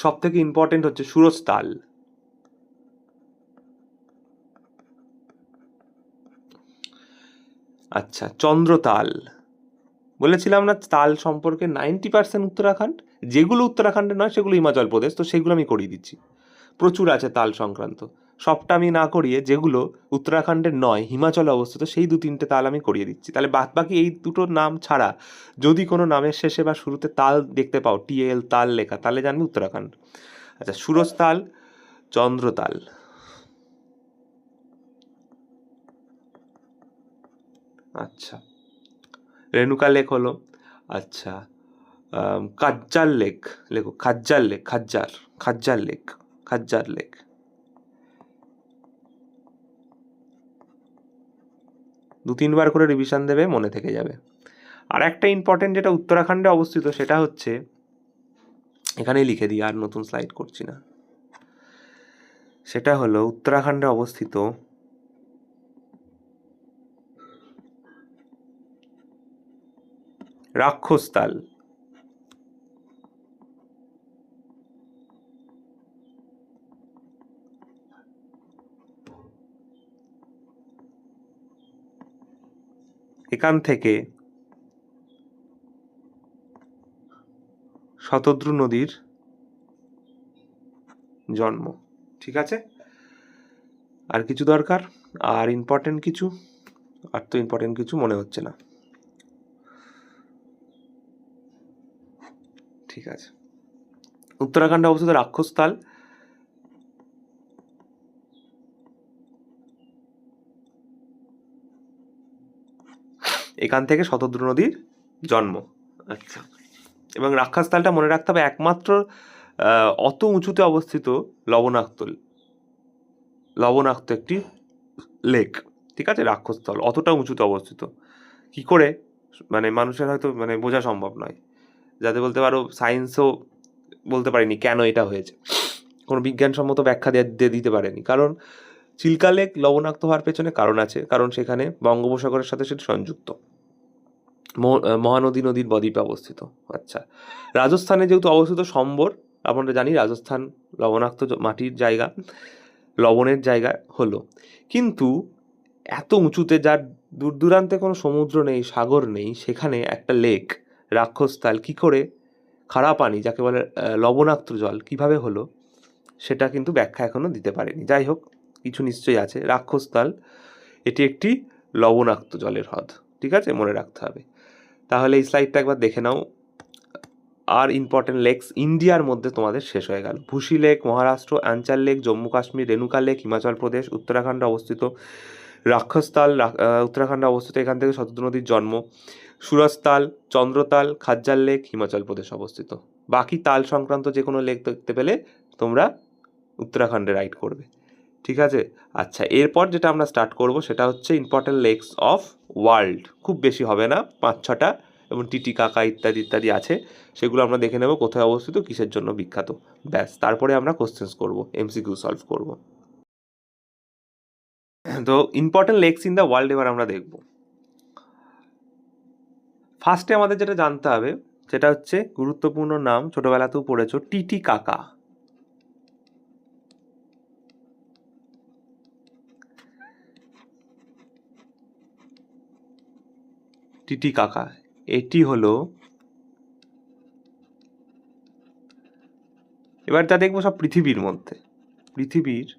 [SPEAKER 1] সব থেকে ইম্পর্টেন্ট হচ্ছে সুরজতাল, আচ্ছা চন্দ্রতাল, বলেছিলাম না তাল সম্পর্কে 90% উত্তরাখণ্ড, যেগুলো উত্তরাখণ্ডে নয় সেগুলো হিমাচল প্রদেশ, তো সেগুলো আমি করিয়ে দিচ্ছি। প্রচুর আছে তাল সংক্রান্ত, সবটা আমি না করিয়ে যেগুলো উত্তরাখণ্ডের নয় হিমাচলে অবস্থিত সেই 2-3টে তাল আমি করিয়ে দিচ্ছি। তাহলে বাদ বাকি এই দুটো নাম ছাড়া যদি কোনো নামের শেষে বা শুরুতে তাল দেখতে পাও, TL তাল লেখা, তাহলে জানবে উত্তরাখণ্ড। আচ্ছা, সুরজতাল, চন্দ্রতাল, আচ্ছা রেণুকা লেক হলো, আচ্ছা কাজ্জার লেক, লেখো খাজ্জার লেক, খাজ্জার লেক, খাজ্জার লেক। 2-3বার করে রিভিশন দেবে, মনে থেকে যাবে। আর একটা ইম্পর্টেন্ট যেটা উত্তরাখণ্ডে অবস্থিত সেটা হচ্ছে, এখানেই লিখে দিই, আর নতুন স্লাইড করছি না, সেটা হলো উত্তরাখণ্ডে অবস্থিত রাক্ষসতাল। এখান থেকে শতদ্রু নদীর জন্ম। ঠিক আছে, আর কিছু দরকার? আর ইম্পর্টেন্ট কিছু? আর তো ইম্পর্টেন্ট কিছু মনে হচ্ছে না। ঠিক আছে, উত্তরাখণ্ডে অবস্থিত রাক্ষসতাল, এখান থেকে শতদ্রু নদীর জন্ম। আচ্ছা, এবং রাক্ষসতালটা মনে রাখতে হবে একমাত্র অত উঁচুতে অবস্থিত লবণাক্ত, লবণাক্ত একটি লেক। ঠিক আছে, রাক্ষসতল অতটা উঁচুতে অবস্থিত, কি করে মানে মানুষের হয়তো মানে বোঝা সম্ভব নয়, যাতে বলতে পারো সায়েন্সও বলতে পারেনি কেন এটা হয়েছে, কোনো বিজ্ঞানসম্মত ব্যাখ্যা দিয়ে দিতে পারেনি। কারণ চিল্কা লেক লবণাক্ত হওয়ার পেছনে কারণ আছে, কারণ সেখানে বঙ্গোপসাগরের সাথে সেটা সংযুক্ত, মহানদী নদীর বদ্বীপে অবস্থিত। আচ্ছা, রাজস্থানে যেহেতু অবস্থিত সম্বর, আমরা জানি রাজস্থান লবণাক্ত মাটির জায়গা, লবণের জায়গা হলো, কিন্তু এত উঁচুতে যার দূর দূরান্তে কোনো সমুদ্র নেই, সাগর নেই, সেখানে একটা লেক রাক্ষসতাল কি করে, খারা পানি যাকে বলে লবণাক্ত জল কিভাবে হলো, সেটা কিন্তু ব্যাখ্যা এখনো দিতে পারেনি। যাই হোক, কিছু নিশ্চয়ই আছে। রাক্ষসতাল এটি একটি লবণাক্ত জলের হ্রদ, ঠিক আছে, মনে রাখতে হবে। তাহলে এই স্লাইডটা একবার দেখে নাও। আর ইম্পর্টেন্ট লেকস ইন্ডিয়ার মধ্যে তোমাদের শেষ হয়ে গেল। Bhushi lake Maharashtra, Anchar lake Jammu Kashmir, Renuka lake Himachal Pradesh, উত্তরাখণ্ডে অবস্থিত রাক্ষসতাল উত্তরাখণ্ডে অবস্থিত, এখান থেকে শতদ্রু নদীর জন্ম। সুরজতাল, চন্দ্রতাল, খাজ্জার লেক হিমাচল প্রদেশ অবস্থিত। বাকি তাল সংক্রান্ত যে কোনো লেক দেখতে পেলে তোমরা উত্তরাখণ্ডে রাইড করবে। ঠিক আছে, আচ্ছা এরপর যেটা আমরা স্টার্ট করব সেটা হচ্ছে ইম্পর্টেন্ট লেকস অফ ওয়ার্ল্ড। খুব বেশি হবে না, 5-6টা, এবং টিটিকাকা ইত্যাদি ইত্যাদি আছে, সেগুলো আমরা দেখে নেব কোথায় অবস্থিত, কিসের জন্য বিখ্যাত, ব্যাস। তারপরে আমরা কোশ্চেন্স করব, MCQ সলভ করব। তো important lakes in the world এবার আমরা দেখব। ফার্স্টে আমাদের যেটা জানতে হবে সেটা হচ্ছে গুরুত্বপূর্ণ নাম, ছোটবেলাতেও পড়েছো, টিটিকাকা। টিটিকাকা এটি হলো, এবার যা দেখবো সব পৃথিবীর মধ্যে, পৃথিবীর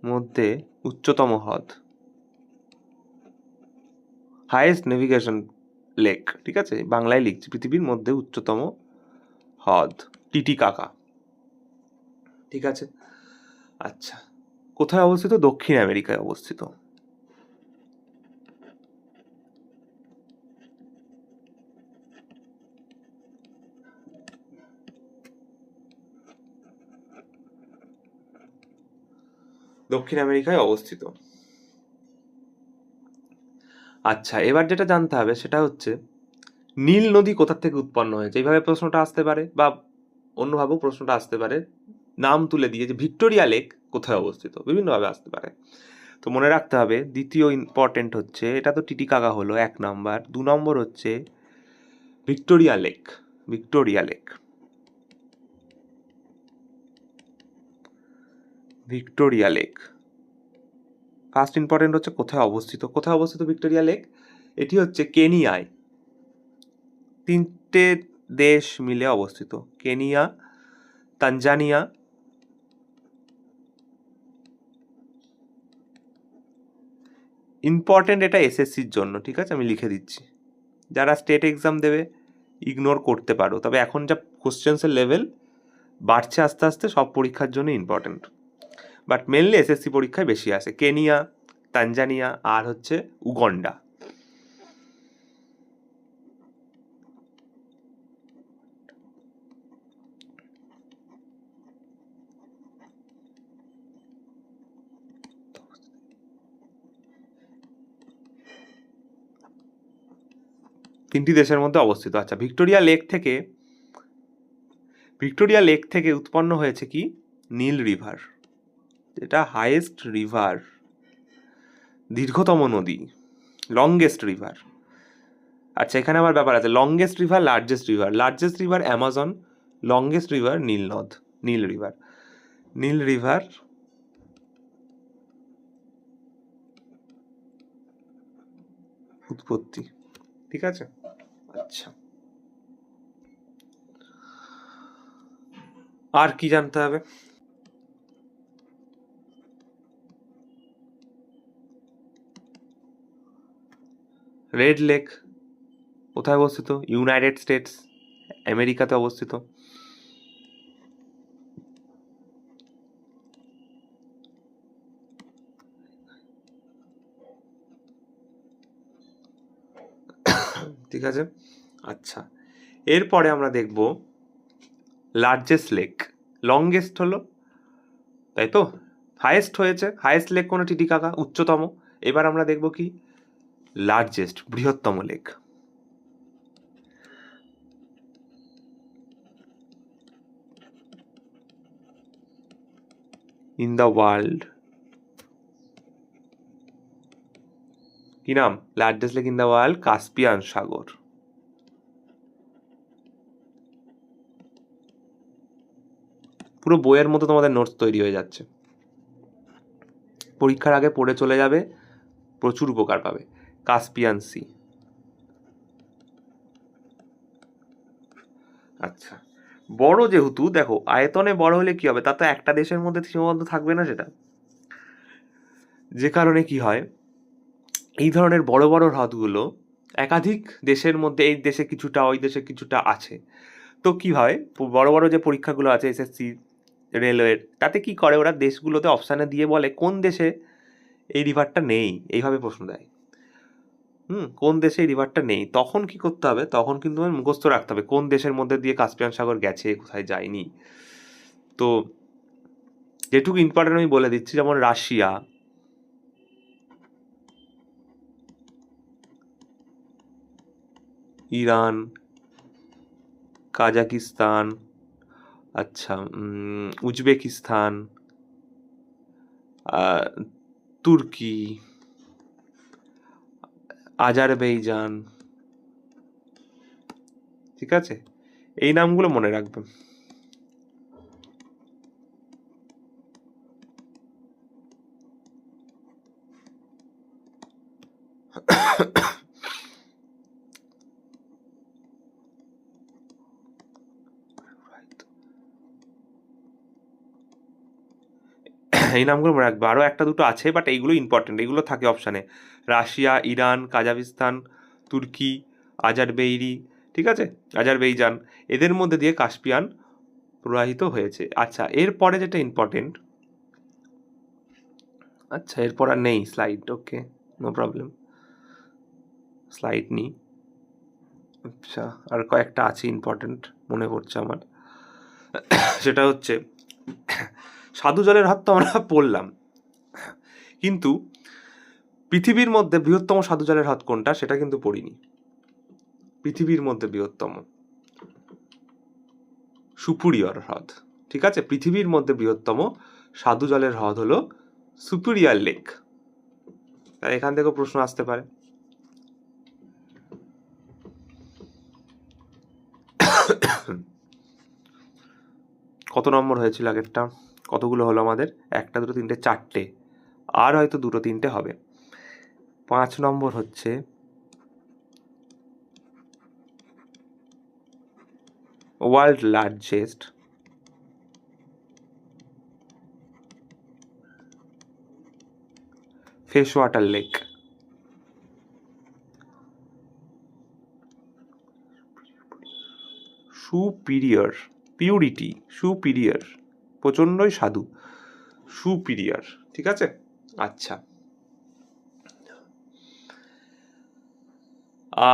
[SPEAKER 1] মধ্যে উচ্চতম হ্রদ, হাইয়েস্ট নেভিগেশন লেক। ঠিক আছে, বাংলায় লিখছি, পৃথিবীর মধ্যে উচ্চতম হ্রদ টিটিকাকা। ঠিক আছে, আচ্ছা কোথায় অবস্থিত? দক্ষিণ আমেরিকায় অবস্থিত। দক্ষিণ আমেরিকায় অবস্থিত। আচ্ছা, এবার যেটা জানতে হবে সেটা হচ্ছে নীল নদী কোথা থেকে উৎপন্ন হয়েছে। এইভাবে প্রশ্নটা আসতে পারে, বা অন্যভাবেও প্রশ্নটা আসতে পারে, নাম তুলে দিয়ে যে ভিক্টোরিয়া লেক কোথায় অবস্থিত, বিভিন্নভাবে আসতে পারে। তো মনে রাখতে হবে দ্বিতীয় ইম্পর্টেন্ট হচ্ছে, এটা তো টিটিকাকা হলো 1 নম্বর। 2 নম্বর হচ্ছে Victoria lake. Victoria lake, Victoria lake first important হচ্ছে কোথায় অবস্থিত। কোথায় অবস্থিত ভিক্টোরিয়া লেক? এটি হচ্ছে কেনিয়ায়। 3টে দেশ মিলে অবস্থিত, কেনিয়া, তানজানিয়া, ইম্পর্টেন্ট এটা এসএসসির জন্য, ঠিক আছে, আমি লিখে দিচ্ছি। যারা স্টেট এক্সাম দেবে ইগনোর করতে পারো, তবে এখন যা কোশ্চেন্সের লেভেল বাড়ছে আস্তে আস্তে, সব পরীক্ষার জন্য ইম্পর্টেন্ট, বাট মেনলি এসএসসি পরীক্ষায় বেশি আসে। কেনিয়া, তানজানিয়া, আর হচ্ছে উগান্ডা। তিনটি দেশের মধ্যে অবস্থিত। আচ্ছা, ভিক্টোরিয়া লেক থেকে উৎপন্ন হয়েছে কি? নীল রিভার, যেটা হাইয়েস্ট রিভার, দীর্ঘতম নদী, লংগেস্ট রিভার। আচ্ছা, এখানে আবার ব্যাপার আছে, longest river, largest river Amazon, longest river Nile river. Nile river উৎপত্তি, ঠিক আছে। আচ্ছা, আর কি জানতে হবে? রেড লেক কোথায় অবস্থিত? ইউনাইটেড স্টেটস, আমেরিকাতে অবস্থিত। ঠিক আছে। আচ্ছা, এরপরে আমরা দেখব লার্জেস্ট লেক। লংগেস্ট হলো, তাই তো, হাইয়েস্ট হয়েছে, হাইয়েস্ট লেক কোনো টিটিকাকা, উচ্চতম। এবার আমরা দেখব কি? লার্জেস্ট, বৃহত্তম লেক। ইন দ্য ওয়ার্ল্ড, কি নাম? Largest lake in the world, Caspian সাগর। পুরো বইয়ের মতো তোমাদের নোটস তৈরি হয়ে যাচ্ছে, পরীক্ষার আগে পড়ে চলে যাবে, প্রচুর উপকার পাবে। Caspian Sea. আচ্ছা, বড় যেহেতু, দেখো আয়তনে বড় হলে কি হবে, তা তো একটা দেশের মধ্যে সীমাবদ্ধ থাকবে না সেটা। যে কারণে কি হয়, এই ধরনের বড় বড় হ্রদগুলো একাধিক দেশের মধ্যে, এই দেশে কিছুটা ওই দেশে কিছুটা আছে। তো কি হয়, বড় বড় যে পরীক্ষাগুলো আছে এসএসসি, রেলওয়ের, তাতে কি করে ওরা দেশগুলোতে অপশানে দিয়ে বলে কোন দেশে এই রিভারটা নেই, এইভাবে প্রশ্ন দেয়। কোন দেশে এই রিভারটা নেই, তখন কি করতে হবে, তখন কিন্তু আমার মুখস্থ রাখতে হবে কোন দেশের মধ্যে দিয়ে কাস্পিয়ান সাগর গেছে, কোথায় যায়নি। তো যেটুকু ইম্পর্টেন্ট আমি বলে দিচ্ছি, যেমন রাশিয়া, ইরান, কাজাকিস্তান, আচ্ছা, উজবেকিস্তান, তুর্কি, আজারবাইজান, ঠিক আছে, এই নামগুলো মনে রাখবেন। এই নামগুলো মনে রাখবে, আরও একটা দুটো আছে, বাট এইগুলো ইম্পর্টেন্ট, এইগুলো থাকে অপশানে। রাশিয়া, ইরান, কাজাকিস্তান, তুর্কি, আজারবেইরি, ঠিক আছে, আজারবেইজান, এদের মধ্যে দিয়ে কাস্পিয়ান প্রবাহিত হয়েছে। আচ্ছা, এরপরে যেটা ইম্পর্টেন্ট, আচ্ছা এরপর আর নেই স্লাইড, ওকে, নো প্রবলেম, স্লাইড নেই। আচ্ছা, আর কয়েকটা আছে ইম্পর্টেন্ট, মনে পড়ছে আমার। সেটা হচ্ছে, সাধু জলের হাত তো আমরা পড়লাম, কিন্তু পৃথিবীর মধ্যে বৃহত্তম স্বাদু জলের হ্রদ কোনটা সেটা কিন্তু পড়িনি। পৃথিবীর মধ্যে বৃহত্তম সুপিরিয়র হ্রদ, ঠিক আছে? পৃথিবীর মধ্যে বৃহত্তম স্বাদু জলের হ্রদ হলো সুপিরিয়র লেক। এখান থেকেও প্রশ্ন আসতে পারে। কত নম্বর হয়েছিল আগেরটা? কতগুলো হলো আমাদের? 1 2 3 4টে, আর হয়তো 2 3টে হবে। 5 নম্বর হচ্ছে world largest fresh water lake. Superior, purity, superior, প্রচণ্ডই স্বাদু, সুপিরিয়র, ঠিক আছে? আচ্ছা,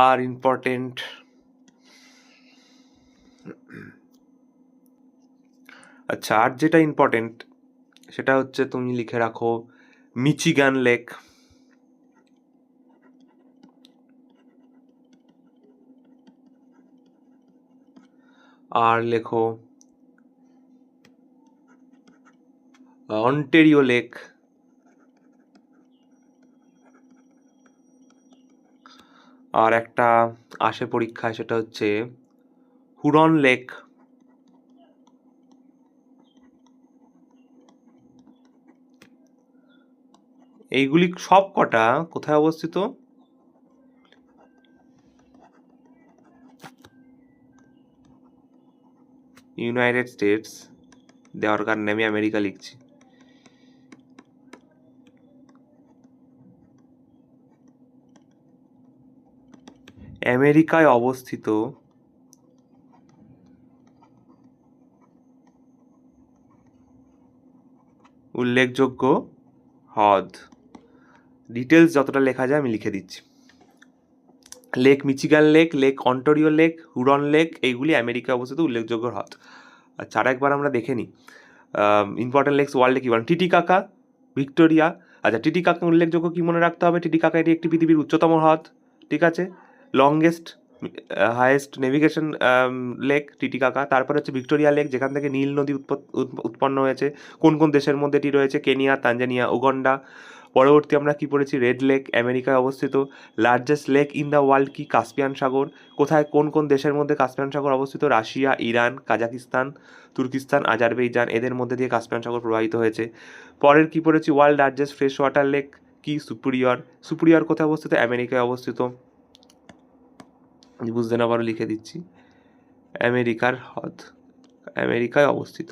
[SPEAKER 1] আর ইম্পর্টেন্ট, আচ্ছা আর যেটা ইম্পর্টেন্ট সেটা হচ্ছে তুমি লিখে রাখো মিচিগান লেক, আর লেখো অন্টেরিও লেক, আর একটা আসে পরীক্ষায় সেটা হচ্ছে হুরন লেক, এইগুলি সব কটা কোথায় অবস্থিত? ইউনাইটেড স্টেটস, দেওয়ার কারণে আমি আমেরিকা লিখছি। আমেরিকায় অবস্থিত উল্লেখযোগ্য হ্রদ, ডিটেলস যতটা লেখা যায় আমি লিখে দিচ্ছি। Lake Michigan lake, lake Ontario lake, হুরন lake, এইগুলি আমেরিকায় অবস্থিত উল্লেখযোগ্য হ্রদ। আচ্ছা আর একবার আমরা দেখে নিই ইম্পর্টেন্ট লেকস ওয়ার্ল্ডে কী বলেন। Titicaca, Victoria. আচ্ছা টিটিকাকা উল্লেখযোগ্য কী মনে রাখতে হবে? টিটিকাকা এটি একটি পৃথিবীর উচ্চতম হ্রদ, ঠিক আছে? Longest highest navigation lake Titicaca. তারপরে হচ্ছে ভিক্টোরিয়া লেক, যেখান থেকে নীল নদী উৎপন্ন হয়েছে। কোন কোন দেশের মধ্যে এটি রয়েছে? Kenya, Tanzania, Uganda. পরবর্তী আমরা কি পড়েছি? রেড লেক আমেরিকায় অবস্থিত। Largest lake in the world কি? কাস্পিয়ান সাগর। কোথায় কোন কোন দেশের মধ্যে কাস্পিয়ান সাগর অবস্থিত? Russia, Iran, Kazakhstan, Turkestan, Azerbaijan, এদের মধ্যে দিয়ে কাস্পিয়ান সাগর প্রবাহিত হয়েছে। পরের কি পড়েছি? World largest fresh water lake কি? সুপিরিয়র। সুপিরিয়র কোথায় অবস্থিত? আমেরিকায় অবস্থিত। বুঝতে না পারো লিখে দিচ্ছি, আমেরিকার হ্রদ, আমেরিকায় অবস্থিত,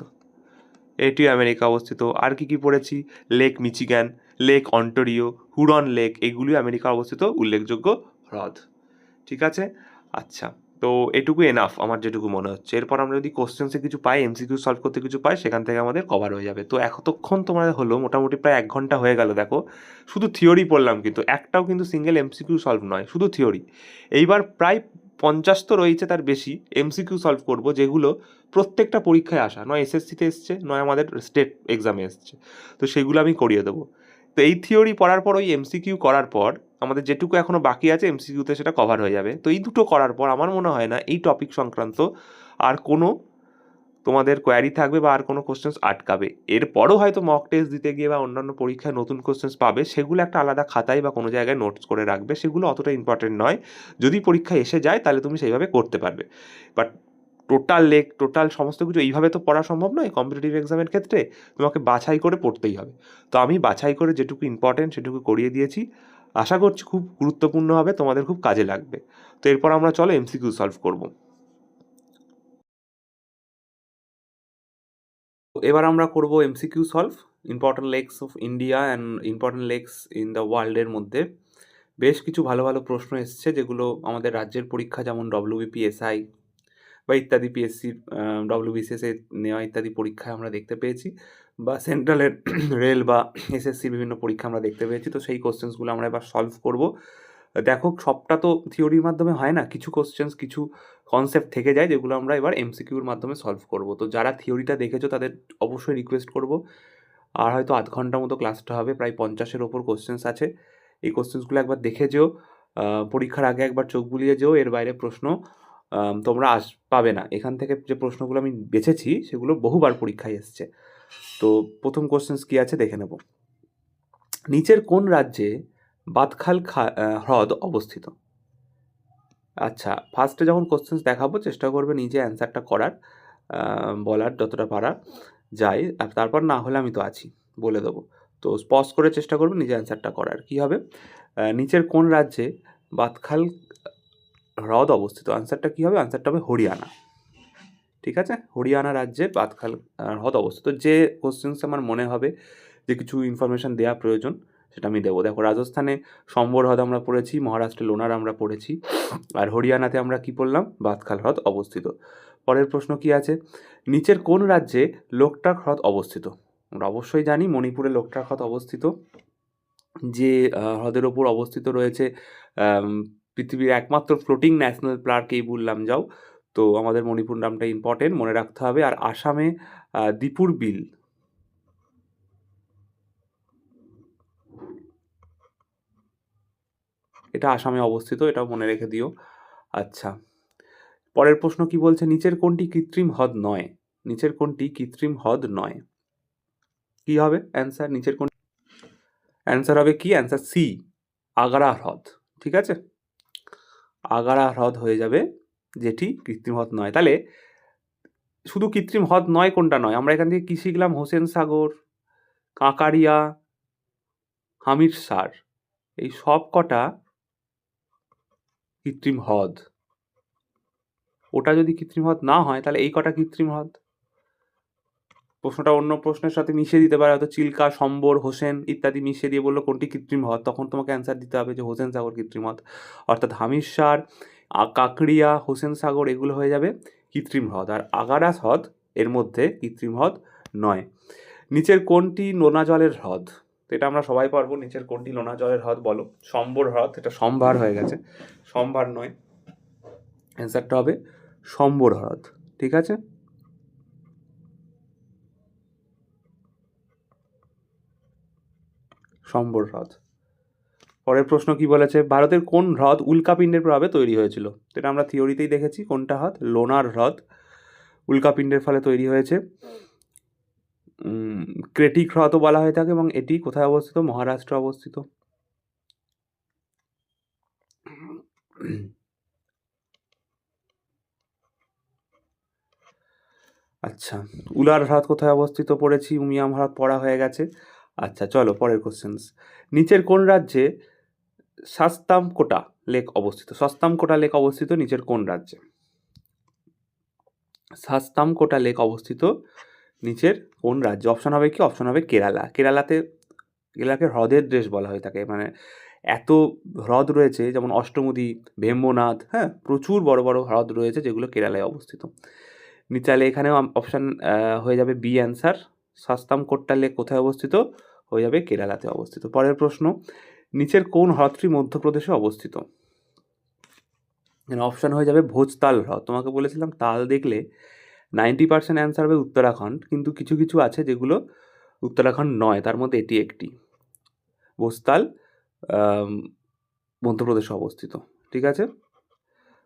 [SPEAKER 1] এটিও আমেরিকা অবস্থিত। আর কি কি পড়েছি? Lake Michigan, lake Ontario, হুরন lake, এগুলি আমেরিকা অবস্থিত উল্লেখযোগ্য হ্রদ, ঠিক আছে? আচ্ছা, তো এটুকু এনাফ আমার যেটুকু মনে হচ্ছে। এরপর আমরা যদি কোশ্চেন্সে কিছু পাই, এমসিকিউ সলভ করতে কিছু পাই, সেখান থেকে আমাদের কভার হয়ে যাবে। তো এতক্ষণ তোমাদের হলো মোটামুটি প্রায় 1 ঘন্টা হয়ে গেল। দেখো শুধু থিওরি পড়লাম, কিন্তু একটাও কিন্তু সিঙ্গেল এমসিকিউ সলভ নয়, শুধু থিওরি। এইবার প্রায় 50 তো রয়েছে, তার বেশি এমসিকিউ সলভ করব, যেগুলো প্রত্যেকটা পরীক্ষায় আসা, নয় এসএসসিতে এসছে, নয় আমাদের স্টেট এক্সামে এসছে। তো সেগুলো আমি করিয়ে দেবো। তো এই থিওরি পড়ার পর, ওই এমসিকিউ করার পর আমাদের যেটুকু এখনও বাকি আছে এমসিকিউতে সেটা কভার হয়ে যাবে। তো এই দুটো করার পর আমার মনে হয় না এই টপিক সংক্রান্ত আর কোনো তোমাদের কোয়ারি থাকবে বা আর কোনো কোশ্চেন্স আটকাবে। এরপরও হয়তো মক টেস্ট দিতে গিয়ে বা অন্যান্য পরীক্ষায় নতুন কোশ্চেন্স পাবে, সেগুলো একটা আলাদা খাতায় বা কোনো জায়গায় নোটস করে রাখবে, সেগুলো অতটা ইম্পর্টেন্ট নয়। যদি পরীক্ষায় এসে যায় তাহলে তুমি সেইভাবে করতে পারবে। বাট টোটাল সমস্ত কিছু এইভাবে তো পড়া সম্ভব নয় কম্পিটিটিভ এক্সামের ক্ষেত্রে, তোমাকে বাছাই করে পড়তেই হবে। তো আমি বাছাই করে যেটুকু ইম্পর্টেন্ট সেটুকু করিয়ে দিয়েছি, আশা করছি খুব গুরুত্বপূর্ণ হবে, তোমাদের খুব কাজে লাগবে। তো এরপর আমরা চলো এমসিকিউ সলভ করব। এবার আমরা করব MCQ solve, important lakes of India and important lakes in the ওয়ার্ল্ডের মধ্যে বেশ কিছু ভালো ভালো প্রশ্ন এসছে, যেগুলো আমাদের রাজ্যের পরীক্ষা যেমন ডব্লিউবিপিএসআই বা ইত্যাদি পিএসসির ডব্লিউবিসিএসে নেওয়া ইত্যাদি পরীক্ষায় আমরা দেখতে পেয়েছি, বা সেন্ট্রালের রেল বা এসএসসির বিভিন্ন পরীক্ষা আমরা দেখতে পেয়েছি। তো সেই কোশ্চেন্সগুলো আমরা এবার সলভ করব। দেখো সবটা তো থিওরির মাধ্যমে হয় না, কিছু কোশ্চেন্স কিছু কনসেপ্ট থেকে যায়, যেগুলো আমরা এবার এমসিকিউর মাধ্যমে সলভ করব। তো যারা থিওরিটা দেখেছো তাদের অবশ্যই রিকোয়েস্ট করব, আর হয়তো আধ ঘন্টার মতো ক্লাসটা হবে, প্রায় 50-এর ওপর কোশ্চেন্স আছে। এই কোশ্চেন্সগুলো একবার দেখে যেও, পরীক্ষার আগে একবার চোখ বুলিয়ে যেও, এর বাইরে প্রশ্ন তোমরা পাবে না। এখান থেকে যে প্রশ্নগুলো আমি বেছেছি সেগুলো বহুবার পরীক্ষায় এসছে। তো প্রথম কোশ্চেন্স কী আছে দেখে নেব। নিচের কোন রাজ্যে বাদখাল হ্রদ অবস্থিত? আচ্ছা, ফার্স্টে যখন কোশ্চেন্স দেখাবো চেষ্টা করবে নিজে অ্যান্সারটা করার, বলার যতটা পারা যায়, আর তারপর না হলে আমি তো আছি, বলে দেবো। তো পজ করে চেষ্টা করবে নিজে অ্যান্সারটা করার। কী হবে, নিচের কোন রাজ্যে বাদখাল হ্রদ অবস্থিত? আনসারটা কী হবে? আনসারটা হবে হরিয়ানা। ঠিক আছে, হরিয়ানা রাজ্যে বাদখাল হ্রদ অবস্থিত। যে কোশ্চেন্স আমার মনে হবে যে কিছু ইনফরমেশান দেওয়া প্রয়োজন সেটা আমি দেবো। দেখো, রাজস্থানে সম্বর হ্রদ আমরা পড়েছি, মহারাষ্ট্রে লোনার আমরা পড়েছি, আর হরিয়ানাতে আমরা কি পড়লাম? বাদখাল হ্রদ অবস্থিত। পরের প্রশ্ন কি আছে, নিচের কোন রাজ্যে লোকটাক হ্রদ অবস্থিত? আমরা অবশ্যই জানি মণিপুরে লোকটাক হ্রদ অবস্থিত, যে হ্রদের ওপর অবস্থিত রয়েছে পৃথিবীর একমাত্র floating national park Keibul Lamjao. তো আমাদের মণিপুর নামটা ইম্পর্টেন্ট, মনে রাখতে হবে। আর আসামে দীপুর বিল, এটা আসামে অবস্থিত, এটাও মনে রেখে দিও। আচ্ছা, পরের প্রশ্ন কি বলছে, নিচের কোনটি কৃত্রিম হ্রদ নয়? নিচের কোনটি কৃত্রিম হ্রদ নয়? কি হবে অ্যান্সার? নিচের কোন অ্যান্সার হবে কি? অ্যান্সার সি, আগারা হ্রদ। ঠিক আছে, আগারা হ্রদ হয়ে যাবে যেটি কৃত্রিম হ্রদ নয়। তাহলে শুধু কৃত্রিম হ্রদ নয় কোনটা নয়, আমরা এখান থেকে কী শিখলাম? হোসেন সাগর, কাঁকারিয়া, হামিরসার, এই সব কটা কৃত্রিম হ্রদ। ওটা যদি কৃত্রিম হ্রদ না হয় তাহলে এই কটা কৃত্রিম হ্রদ। প্রশ্নটা অন্য প্রশ্নের সাথে মিশিয়ে দিতে পারে, হয়তো চিল্কা, সম্বর, হোসেন ইত্যাদি মিশিয়ে দিয়ে বললো কোনটি কৃত্রিম হ্রদ, তখন তোমাকে অ্যান্সার দিতে হবে যে হোসেন সাগর কৃত্রিম হ্রদ। অর্থাৎ হামিরসার, কাঁকড়িয়া, হোসেন সাগর এগুলো হয়ে যাবে কৃত্রিম হ্রদ, আর আগারা হ্রদ এর মধ্যে কৃত্রিম হ্রদ নয়। নিচের কোনটি নোনা জলের হ্রদ? এটা আমরা সবাই পারবো, নিচের কোনটি নোনা জলের হ্রদ বলো? সম্বর হ্রদ, এটা সম্ভার হয়ে গেছে, সম্ভার নয়। অ্যান্সারটা হবে সম্বর হ্রদ। ঠিক আছে, সম্বর হ্রদ। পরের প্রশ্ন কি বলেছে, ভারতের কোন হ্রদ উল্কাপিণ্ডের প্রভাবে তৈরি হয়েছিল? এটা আমরা থিওরিতেই দেখেছি, কোনটা হ্রদ? লোনার হ্রদ উল্কাপিণ্ডের ফলে তৈরি হয়েছে। ক্রেটিক হ্রদও বলা হয়ে থাকে, এবং এটি কোথায় অবস্থিত? মহারাষ্ট্রে অবস্থিত। আচ্ছা, উলার হ্রদ কোথায় অবস্থিত পড়েছি, উমিয়াম হ্রদ পড়া হয়ে গেছে। আচ্ছা চলো পরের কোশ্চেন্স, নিচের কোন রাজ্যে শাস্তামকোটা লেক অবস্থিত? শাস্তামকোটা লেক অবস্থিত নিচের কোন রাজ্যে? শাস্তামকোটা লেক অবস্থিত নিচের কোন রাজ্যে? অপশন হবে কি? অপশন হবে কেরালা। কেরালাকে হ্রদের দেশ বলা হয়ে থাকে, মানে এত হ্রদ রয়েছে, যেমন অষ্টমুদি, ভেম্বনাথ, হ্যাঁ, প্রচুর বড় বড় হ্রদ রয়েছে যেগুলো কেরালায় অবস্থিত। তাহলে এখানেও অপশান হয়ে যাবে বি অ্যান্সার, শাস্তামকোট্টা লেক কোথায় অবস্থিত? হয়ে যাবে কেরালাতে অবস্থিত। পরের প্রশ্ন, নিচের কোন হ্রদটি মধ্যপ্রদেশে অবস্থিত? অপশান হয়ে যাবে ভোজতাল হ্রদ। তোমাকে বলেছিলাম তাল দেখলে 90% অ্যান্সার হবে উত্তরাখণ্ড, কিন্তু কিছু কিছু আছে যেগুলো উত্তরাখণ্ড নয়, তার মধ্যে এটি একটি। ভোজতাল মধ্যপ্রদেশে অবস্থিত। ঠিক আছে,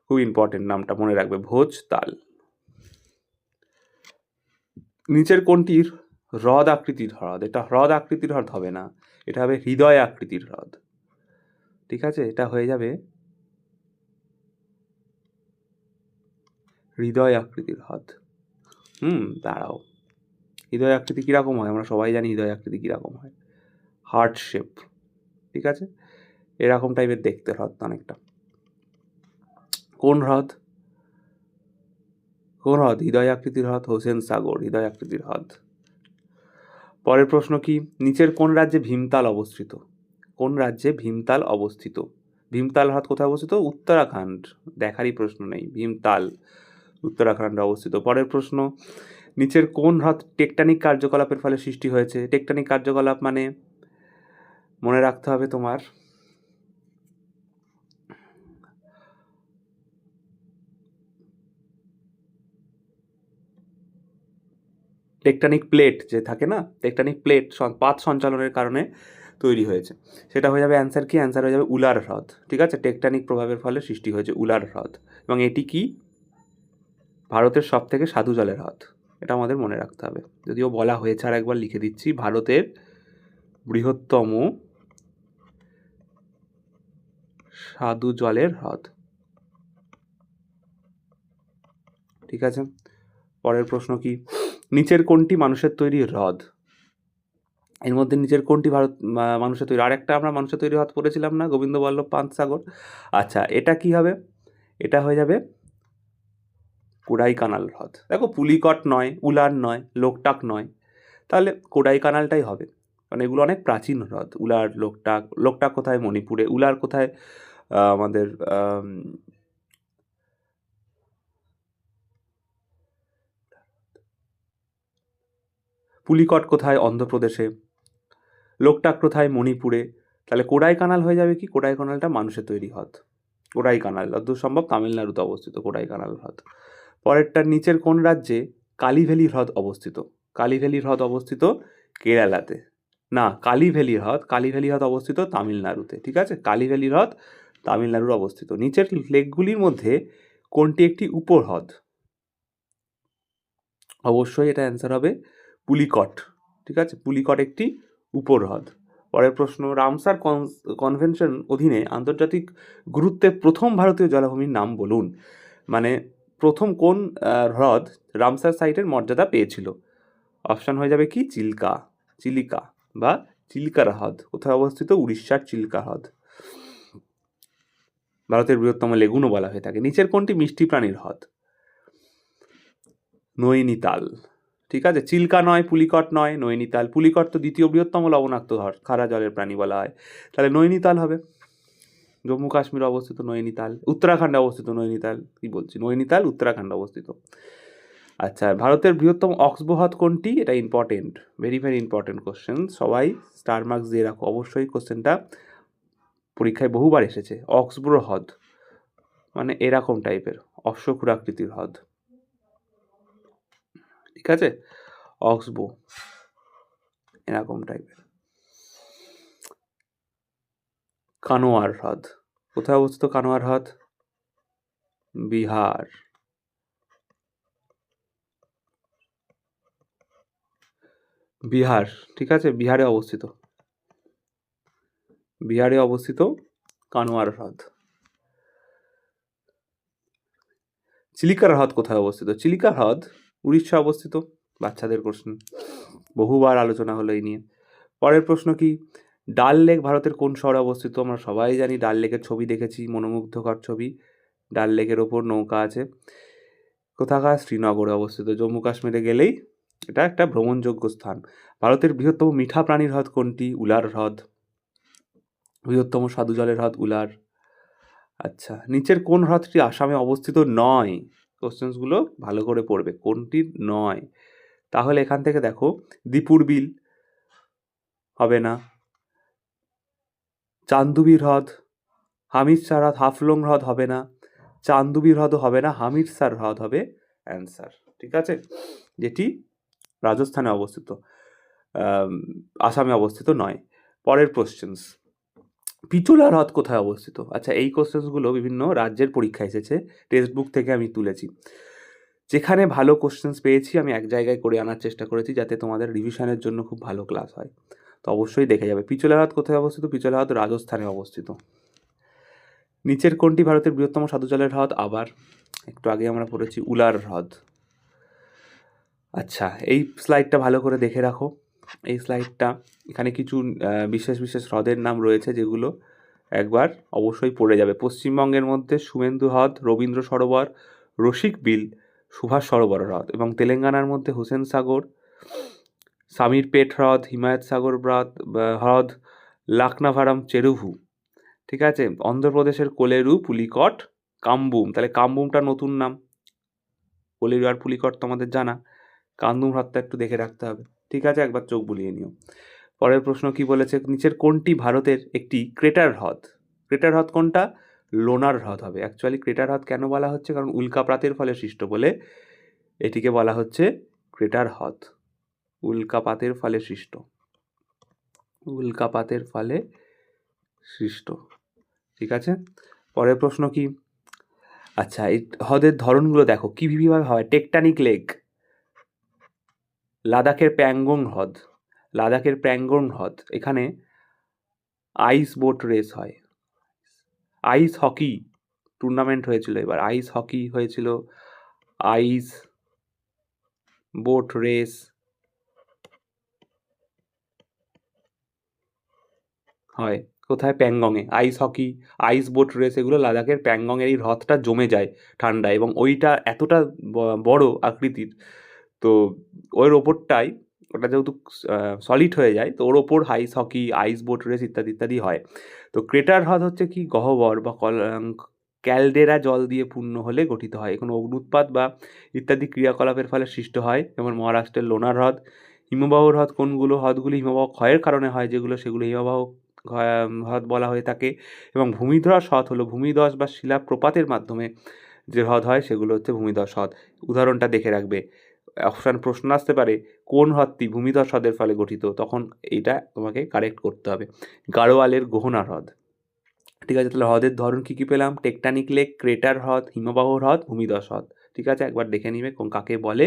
[SPEAKER 1] খুব ইম্পর্টেন্ট, নামটা মনে রাখবে, ভোজতাল। নিচের কোনটির হ্রদ আকৃতির হ্রদ? এটা হ্রদ আকৃতির হ্রদ হবে না, এটা হবে হৃদয় আকৃতির হ্রদ। ঠিক আছে, এটা হয়ে যাবে হৃদয় আকৃতির হ্রদ। দাঁড়াও, হৃদয় আকৃতি কীরকম হয়? আমরা সবাই জানি হৃদয় আকৃতি কীরকম হয়, হার্ট শেপ। ঠিক আছে, এরকম টাইপের দেখতে হ্রদ অনেকটা। কোন হ্রদ? কোন হ্রদ হৃদয় আকৃতির হ্রদ? হোসেন সাগর হৃদয় আকৃতির হ্রদ। পরের প্রশ্ন কি, নিচের কোন রাজ্যে ভীমতাল অবস্থিত? কোন রাজ্যে ভীমতাল অবস্থিত? ভীমতাল হ্রদ কোথায় অবস্থিত? উত্তরাখণ্ড, দেখারই প্রশ্ন নেই, ভীমতাল উত্তরাখণ্ডে অবস্থিত। পরের প্রশ্ন, নিচের কোন হ্রদ টেকটনিক কার্যকলাপের ফলে সৃষ্টি হয়েছে? টেকটনিক কার্যকলাপ মানে মনে রাখতে হবে তোমার টেকটনিক প্লেট যে থাকে না, টেকটনিক প্লেট পাত সঞ্চালনের কারণে তৈরি হয়েছে, সেটা হয়ে যাবে অ্যান্সার কি? অ্যান্সার হয়ে যাবে উলার হ্রদ। ঠিক আছে, টেকটনিক প্রভাবের ফলে সৃষ্টি হয়েছে উলার হ্রদ, এবং এটি কি? ভারতের সব থেকে স্বাদু জলের হ্রদ। এটা আমাদের মনে রাখতে হবে, যদিও বলা হয়েছে, আর একবার লিখে দিচ্ছি, ভারতের বৃহত্তম স্বাদু জলের হ্রদ। ঠিক আছে, পরের প্রশ্ন কি? নিচের কোনটি মানুষের তৈরি হ্রদ? এর মধ্যে নিচের কোনটি মানুষের তৈরি? আর একটা আমরা মানুষের তৈরি হ্রদ পড়েছিলাম না, গোবিন্দ বল্লভ পান্ত সাগর। আচ্ছা, এটা কি হবে? এটা হয়ে যাবে কোডাইকানাল হ্রদ। দেখো, পুলিকট নয়, উলার নয়, লোকটাক নয়, তাহলে কোডাইকানালটাই হবে, কারণ এগুলো অনেক প্রাচীন হ্রদ। উলার, লোকটাক। লোকটাক কোথায়? মণিপুরে। উলার কোথায়? আমাদের পুলিকট কোথায়? অন্ধ্রপ্রদেশে। লোকটাক কোথায়? মণিপুরে। তাহলে কোডাইকানাল হয়ে যাবে কি? কোডাইকানালটা মানুষের তৈরি হ্রদ। কোডাইকানাল যতদূর সম্ভব তামিলনাড়ুতে অবস্থিত কোডাইকানাল হ্রদ। পরেরটার নিচের কোন রাজ্যে কালীভ্যালি হ্রদ অবস্থিত? কালীভ্যালি হ্রদ অবস্থিত কেরালাতে। না, কালীভ্যালি হ্রদ অবস্থিত তামিলনাড়ুতে। ঠিক আছে, কালীভ্যালি হ্রদ তামিলনাড়ুর অবস্থিত। নিচের লেকগুলির মধ্যে কোনটি একটি উপহ্রদ? অবশ্যই এটা অ্যান্সার হবে পুলিকট। ঠিক আছে, পুলিকট একটি উপহ্রদ। পরের প্রশ্ন, রামসার কনভেনশন অধীনে আন্তর্জাতিক গুরুত্বের প্রথম ভারতীয় জলাভূমির নাম বলুন। মানে প্রথম কোন হ্রদ রামসার সাইটের মর্যাদা পেয়েছিল? অপশান হয়ে যাবে কি? চিলিকা বা চিল্কা হ্রদ। কোথায় অবস্থিত? উড়িষ্যার চিল্কা হ্রদ। ভারতের বৃহত্তম লেগুনও বলা হয়ে থাকে। নিচের কোনটি মিষ্টি প্রাণীর হ্রদ? নৈনিতাল। ঠিক আছে, চিল্কা নয়, পুলিকট নয়, নৈনিতাল। পুলিকট তো দ্বিতীয় বৃহত্তম লবণাক্ত খারা জলের প্রাণী বলা হয়, তাহলে নৈনিতাল হবে। জম্মু কাশ্মীরে অবস্থিত নৈনিতাল। উত্তরাখণ্ডে অবস্থিত নৈনিতাল। কি বলছি? নৈনিতাল উত্তরাখণ্ডে অবস্থিত। আচ্ছা, ভারতের বৃহত্তম অক্সবো হ্রদ কোনটি? এটা important, very very important question. সবাই স্টার মার্কস দিয়ে রাখো, অবশ্যই কোশ্চেনটা পরীক্ষায় বহুবার এসেছে। অক্সবো হ্রদ মানে এরকম টাইপের অশ্বক্ষুরাকৃতির হ্রদ। ঠিক আছে, অক্সবো এরকম টাইপের। কানোয়ার হ্রদ কোথায় অবস্থিত? কানোয়ার হ্রদ বিহার। বিহার, ঠিক আছে, বিহারে অবস্থিত। বিহারে অবস্থিত কানোয়ার হ্রদ। চিলিকা হ্রদ কোথায় অবস্থিত? চিলিকা হ্রদ উড়িষ্যা অবস্থিত। বাচ্চাদের প্রশ্ন, বহুবার আলোচনা হলো এই নিয়ে। পরের প্রশ্ন কি? ডাল লেক ভারতের কোন শহরে অবস্থিত? আমরা সবাই জানি, ডাল লেকের ছবি দেখেছি, মনোমুগ্ধকর ছবি। ডাল লেকের ওপর নৌকা আছে। কোথাকার? শ্রীনগরে অবস্থিত। জম্মু কাশ্মীরে গেলেই এটা একটা ভ্রমণযোগ্য স্থান। ভারতের বৃহত্তম মিঠা প্রাণীর হ্রদ কোনটি? উলার হ্রদ। বৃহত্তম স্বাদু জলের হ্রদ উলার। আচ্ছা, নিচের কোন হ্রদটি আসামে অবস্থিত নয়? কোশ্চেন্সগুলো ভালো করে পড়বে, কোনটি নয়। তাহলে এখান থেকে দেখো, দীপুর বিল হবে না, চান্দুবি হ্রদ, হামিরসার হ্রদ, হাফলং হ্রদ হবে না, চান্দুবি হ্রদও হবে না, হামিরসার হ্রদ হবে অ্যান্সার। ঠিক আছে, যেটি রাজস্থানে অবস্থিত, আসামে অবস্থিত নয়। পরের কোশ্চেন্স, পিচোলা হ্রদ কোথায় অবস্থিত? আচ্ছা, এই কোশ্চেন্সগুলো বিভিন্ন রাজ্যের পরীক্ষায় এসেছে, টেক্সট বুক থেকে আমি তুলেছি। যেখানে ভালো কোশ্চেন্স পেয়েছি আমি এক জায়গায় করে আনার চেষ্টা করেছি, যাতে তোমাদের রিভিশনের জন্য খুব ভালো ক্লাস হয়। তো অবশ্যই দেখে যাবে। পিচোলা হ্রদ কোথায় অবস্থিত? পিচোলা হ্রদ রাজস্থানে অবস্থিত। নিচের কোনটি ভারতের বৃহত্তম স্বাদু জলের হ্রদ? আবার একটু আগে আমরা পড়েছি উলার হ্রদ। আচ্ছা, এই স্লাইডটা ভালো করে দেখে রাখো। এই স্লাইডটা, এখানে কিছু বিশেষ বিশেষ হ্রদের নাম রয়েছে, যেগুলো একবার অবশ্যই পড়ে যাবে। পশ্চিমবঙ্গের মধ্যে সুমেন্দু হ্রদ, রবীন্দ্র সরোবর, রসিক বিল, সুভাষ সরোবর হ্রদ, এবং তেলেঙ্গানার মধ্যে হুসেন সাগর, সামিরপেট হ্রদ, হিমায়ত সাগর হ্রদ, লাকনাভারাম চেরুভু। ঠিক আছে, অন্ধ্রপ্রদেশের কোলেরু, পুলিকট, কাম্বুম। তাহলে কাম্বুমটা নতুন নাম, কোলেরু আর পুলিকট তো আমাদের জানা, কান্দুম হ্রদটা একটু দেখে রাখতে হবে। ঠিক আছে, একবার চোখ বুলিয়ে নিও। পরের প্রশ্ন কি বলেছে? নিচের কোনটি ভারতের একটি ক্রেটার হ্রদ? ক্রেটার হ্রদ কোনটা? লোনার হ্রদ হবে। অ্যাকচুয়ালি ক্রেটার হ্রদ কেন বলা হচ্ছে? কারণ উল্কাপাতের ফলে সৃষ্ট বলে এটিকে বলা হচ্ছে ক্রেটার হ্রদ, উল্কাপাতের ফলে সৃষ্ট। উল্কাপাতের ফলে সৃষ্ট। ঠিক আছে, পরের প্রশ্ন কি? আচ্ছা, এই হ্রদের ধরনগুলো দেখো কীভাবে হয়। টেকটনিক লেক, লাদাখের প্যাংগং হ্রদ, এখানে আইস বোট রেস হয়। আইস হকি টুর্নামেন্ট হয়েছিল, এবার আইস হকি হয়েছিল, আইস বোট রেস হয় কোথায়? প্যাংগংয়ে। আইস হকি, আইস বোট রেস এগুলো লাদাখের প্যাংগংয়ের এই হ্রদটা জমে যায় ঠান্ডায়, এবং ওইটা এতটা বড় আকৃতির, তো ওর ওপরটাই, ওটা যেহেতু সলিড হয়ে যায়, তো ওর ওপর আইস হকি, আইস বোট রেস ইত্যাদি ইত্যাদি হয়। তো ক্রেটার হ্রদ হচ্ছে কি গহ্বর বা ক্যালডেরা জল দিয়ে পূর্ণ হলে গঠিত হয়, কোনো অগ্নুৎপাত বা ইত্যাদি ক্রিয়াকলাপের ফলে সৃষ্ট হয়, যেমন মহারাষ্ট্রের লোনার হ্রদ। হিমবাহ হ্রদ কোনগুলো? হ্রদগুলি হিমবাহ ক্ষয়ের কারণে হয়, সেগুলো হিমবাহ হ্রদ বলা হয়ে থাকে। এবং ভূমিধস হ্রদ হলো ভূমিধস বা শিলাপ্রপাতের মাধ্যমে যে হ্রদ হয় সেগুলো হচ্ছে ভূমিধস হ্রদ। উদাহরণটা দেখে রাখবে, অপশান প্রশ্ন আসতে পারে কোন হ্রদটি ভূমিধস হ্রদের ফলে গঠিত, তখন এইটা তোমাকে কারেক্ট করতে হবে। গাড়োয়ালের গোহনা হ্রদ। ঠিক আছে, তাহলে হ্রদের ধরন কী কী পেলাম? টেকটনিক লেক, ক্রেটার হ্রদ, হিমবাহ হ্রদ, ভূমিধস হ্রদ। ঠিক আছে, একবার দেখে নিবে কোন কাকে বলে,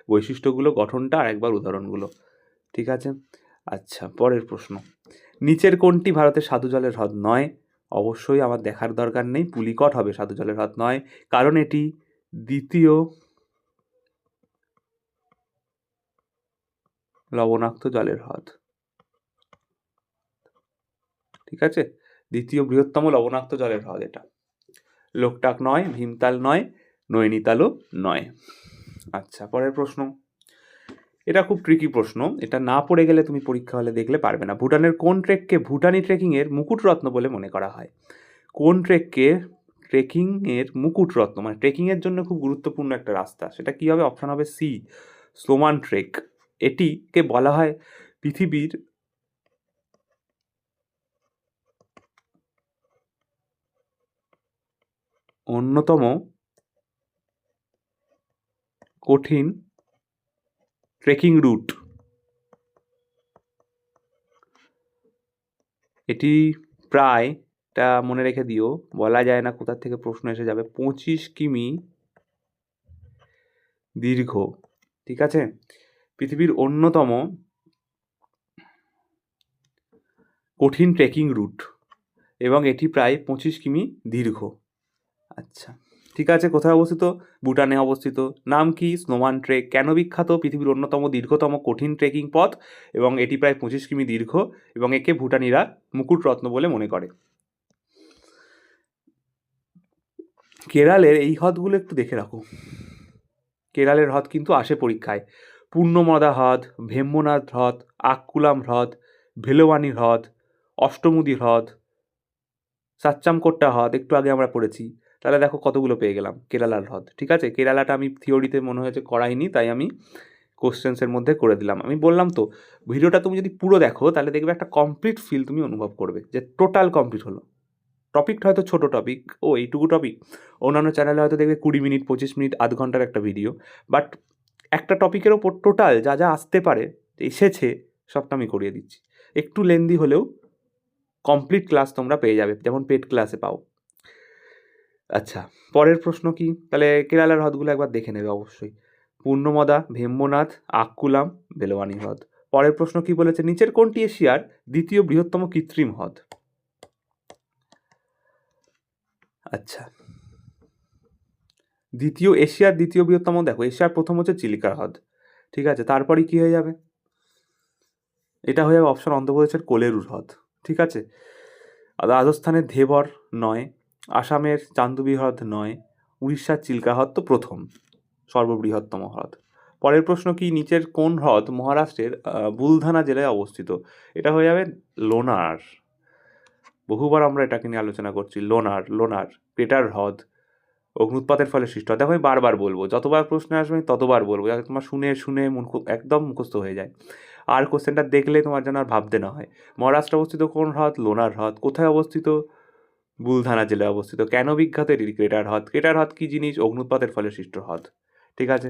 [SPEAKER 1] বৈশিষ্ট্যগুলো, গঠনটা, আর একবার উদাহরণগুলো। ঠিক আছে, আচ্ছা, পরের প্রশ্ন। নিচের কোনটি ভারতের স্বাদু জলের হ্রদ নয়? অবশ্যই আমার দেখার দরকার নেই, পুলিকট হবে স্বাদু জলের হ্রদ নয়, কারণ এটি দ্বিতীয় লবণাক্ত জলের হ্রদ। ঠিক আছে, দ্বিতীয় বৃহত্তম লবণাক্ত জলের হ্রদ এটা। লোকটাক নয়, ভীমতাল নয়, নৈনিতালও নয়। আচ্ছা, পরের প্রশ্ন। এটা খুব ট্রিকি প্রশ্ন, এটা না পড়ে গেলে তুমি পরীক্ষা হলে দেখলে পারবে না। ভুটানের কোন ট্রেককে ভুটানি ট্রেকিংয়ের মুকুটরত্ন বলে মনে করা হয়? কোন ট্রেককে ট্রেকিংয়ের মুকুটরত্ন, মানে ট্রেকিংয়ের জন্য খুব গুরুত্বপূর্ণ একটা রাস্তা, সেটা কী হবে? অপশান হবে সি, স্নোমান ট্রেক। এটিকে বলা হয় পৃথিবীর অন্যতম কঠিন ট্রেকিং রুট। এটি প্রায়, এটা মনে রেখে দিও, বলা যায় না কোথা থেকে প্রশ্ন এসে যাবে, 25 কিমি দীর্ঘ। ঠিক আছে, পৃথিবীর অন্যতম কঠিন ট্রেকিং রুট, এবং এটি প্রায় 25 কিমি দীর্ঘ। আচ্ছা, ঠিক আছে, কোথায় অবস্থিত? ভুটানে অবস্থিত। নাম কি? স্নোমান ট্রেক। কেন বিখ্যাত? পৃথিবীর অন্যতম দীর্ঘতম কঠিন ট্রেকিং পথ, এবং এটি প্রায় 25 কিমি দীর্ঘ, এবং একে ভুটানিরা মুকুটরত্ন বলে মনে করে। কেরালের এই হ্রদগুলো একটু দেখে রাখো, কেরালের হ্রদ কিন্তু আসে পরীক্ষায়। পূর্ণমদা হ্রদ, ভেম্বনাথ হ্রদ, আক্কুলাম হ্রদ, ভেলোয়ানি হ্রদ, অষ্টমুদি হ্রদ, সাচ্চামকোট্টা হ্রদ একটু আগে আমরা পড়েছি। তাহলে দেখো কতগুলো পেয়ে গেলাম কেরালার হ্রদ। ঠিক আছে, কেরালাটা আমি থিওরিতে মনে হয়েছে করাইনি, তাই আমি কোশ্চেন্সের মধ্যে করে দিলাম। আমি বললাম তো, ভিডিওটা তুমি যদি পুরো দেখো তাহলে দেখবে একটা কমপ্লিট ফিল তুমি অনুভব করবে, যে টোটাল কমপ্লিট হলো। টপিকটা হয়তো ছোটো টপিক, এইটুকু টপিক, অন্যান্য চ্যানেলে হয়তো দেখবে 20 মিনিট, 25 মিনিট, আধ ঘন্টার একটা ভিডিও, বাট একটা টপিকের ওপর টোটাল যা যা আসতে পারে, এসেছে, সবটা আমি করিয়ে দিচ্ছি। একটু লেন্দি হলেও কমপ্লিট ক্লাস তোমরা পেয়ে যাবে, যেমন পেড ক্লাসে পাও। আচ্ছা, পরের প্রশ্ন কি? তাহলে কেরালার হ্রদগুলো একবার দেখে নেবে অবশ্যই। পূর্ণমদা, ভেম্বনাথ, আক্কুলাম, বেলওয়ানি হ্রদ। পরের প্রশ্ন কি বলেছে? নিচের কোনটি এশিয়ার দ্বিতীয় বৃহত্তম কৃত্রিম হ্রদ? আচ্ছা, এশিয়ার দ্বিতীয় বৃহত্তম, দেখো এশিয়ার প্রথম হচ্ছে চিলিকা হ্রদ। ঠিক আছে, তারপরে কি হয়ে যাবে? এটা হয়ে যাবে অপশন অন্ধ্রপ্রদেশের কোলেরু হ্রদ। ঠিক আছে, রাজস্থানের ধেবর নয়, আসামের চান্দুবি হ্রদ নয়, উড়িষ্যার চিল্কা হ্রদ তো প্রথম সর্ববৃহত্তম হ্রদ। পরের প্রশ্ন কি? নিচের কোন হ্রদ মহারাষ্ট্রের বুলধানা জেলায় অবস্থিত? এটা হয়ে যাবে লোনার। বহুবার আমরা এটাকে নিয়ে আলোচনা করছি। লোনার ক্রেটার হ্রদ, অগ্নুৎপাতের ফলে সৃষ্ট। দেখো আমি বারবার বলবো, যতবার প্রশ্ন আসবে আমি ততবার বলবো, যাতে তোমার শুনে শুনে একদম মুখস্থ হয়ে যায়, আর কোশ্চেনটা দেখলে তোমার যেন আর ভাবতে না হয়। মহারাষ্ট্রে অবস্থিত কোন হ্রদ? লোনার হ্রদ। কোথায় অবস্থিত? বুলধানা জেলায় অবস্থিত। কেন বিখ্যাত? এটি ক্রেটার হ্রদ। ক্রেটার হ্রদ কী জিনিস? অগ্নুৎপাতের ফলে সৃষ্ট হ্রদ। ঠিক আছে,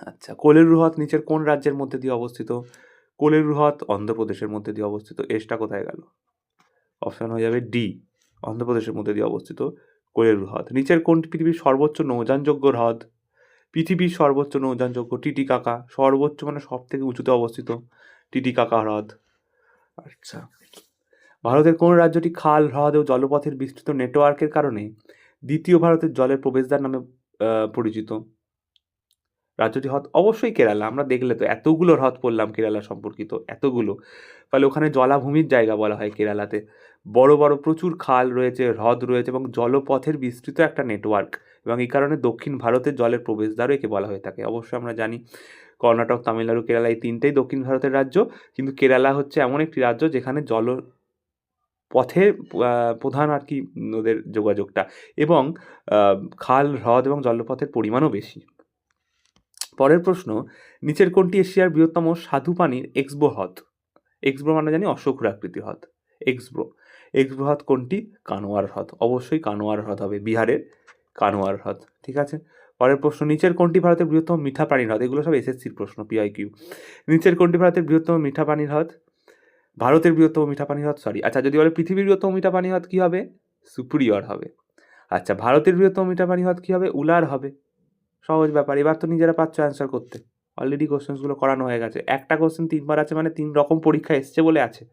[SPEAKER 1] আচ্ছা, কোলেরু হ্রদ নিচের কোন রাজ্যের মধ্যে দিয়ে অবস্থিত? কোলেরু হ্রদ অন্ধ্রপ্রদেশের মধ্যে দিয়ে অবস্থিত। এসটা কোথায় গেল? অপশন হয়ে যাবে ডি, অন্ধ্রপ্রদেশের মধ্যে দিয়ে অবস্থিত কোলেরু হ্রদ। নিচের কোনটি পৃথিবীর সর্বোচ্চ নৌযানযোগ্য হ্রদ? পৃথিবীর সর্বোচ্চ নৌযানযোগ্য টিটিকাকা, সর্বোচ্চ মানে সব থেকে উঁচুতে অবস্থিত টিটিকাকা হ্রদ। আচ্ছা, ভারতের কোন রাজ্যটি খাল, হ্রদ ও জলপথের বিস্তৃত নেটওয়ার্কের কারণে দ্বিতীয় ভারতের জলের প্রবেশদ্বার নামে পরিচিত? রাজ্যটি হ্রদ অবশ্যই কেরালা। আমরা দেখলে তো এতগুলো হ্রদ পড়লাম কেরালা সম্পর্কিত, এতগুলো। ফলে ওখানে জলাভূমির জায়গা বলা হয় কেরালাতে। বড় বড় প্রচুর খাল রয়েছে, হ্রদ রয়েছে এবং জলপথের বিস্তৃত একটা নেটওয়ার্ক, এবং এই কারণে দক্ষিণ ভারতের জলের প্রবেশদ্বারও একে বলা হয়ে থাকে। অবশ্যই আমরা জানি কর্ণাটক, তামিলনাড়ু, কেরালা এই তিনটেই দক্ষিণ ভারতের রাজ্য, কিন্তু কেরালা হচ্ছে এমন একটি রাজ্য যেখানে পথের প্রধান আর কি ওদের যোগাযোগটা, এবং খাল, হ্রদ এবং জলপথের পরিমাণও বেশি। পরের প্রশ্ন, নিচের কোনটি এশিয়ার বৃহত্তম স্বাদু পানির এক্সব্রো হ্রদ? এক্সব্রো মানে জানি অশ্বক্ষুরাকৃতি হ্রদ। এক্সব্রো হ্রদ কোনটি? কানোয়ার হ্রদ। অবশ্যই কানোয়ার হ্রদ হবে, বিহারের কানোয়ার হ্রদ। ঠিক আছে, পরের প্রশ্ন, নিচের কোনটি ভারতের বৃহত্তম মিঠা পানির হ্রদ? এগুলো সব এসএসসির প্রশ্ন, পিআইকিউ। নিচের কোনটি ভারতের বৃহত্তম মিঠা পানির হ্রদ? ভারতের বৃহত্তম মিঠা পানির হ্রদ, সরি, আচ্ছা যদি বলে পৃথিবীর বৃহত্তম মিঠা পানির হ্রদ কী হবে? সুপিরিয়র হবে। আচ্ছা, ভারতের বৃহত্তম মিঠা পানির হ্রদ কী হবে? উলার হবে। সহজ ব্যাপার, এবার তো নিজেরা পাচ্ছ অ্যান্সার করতে, অলরেডি কোশ্চেন্সগুলো করানো হয়ে গেছে। একটা কোশ্চেন 3বার আছে মানে 3 রকম পরীক্ষা এসছে বলে আছে।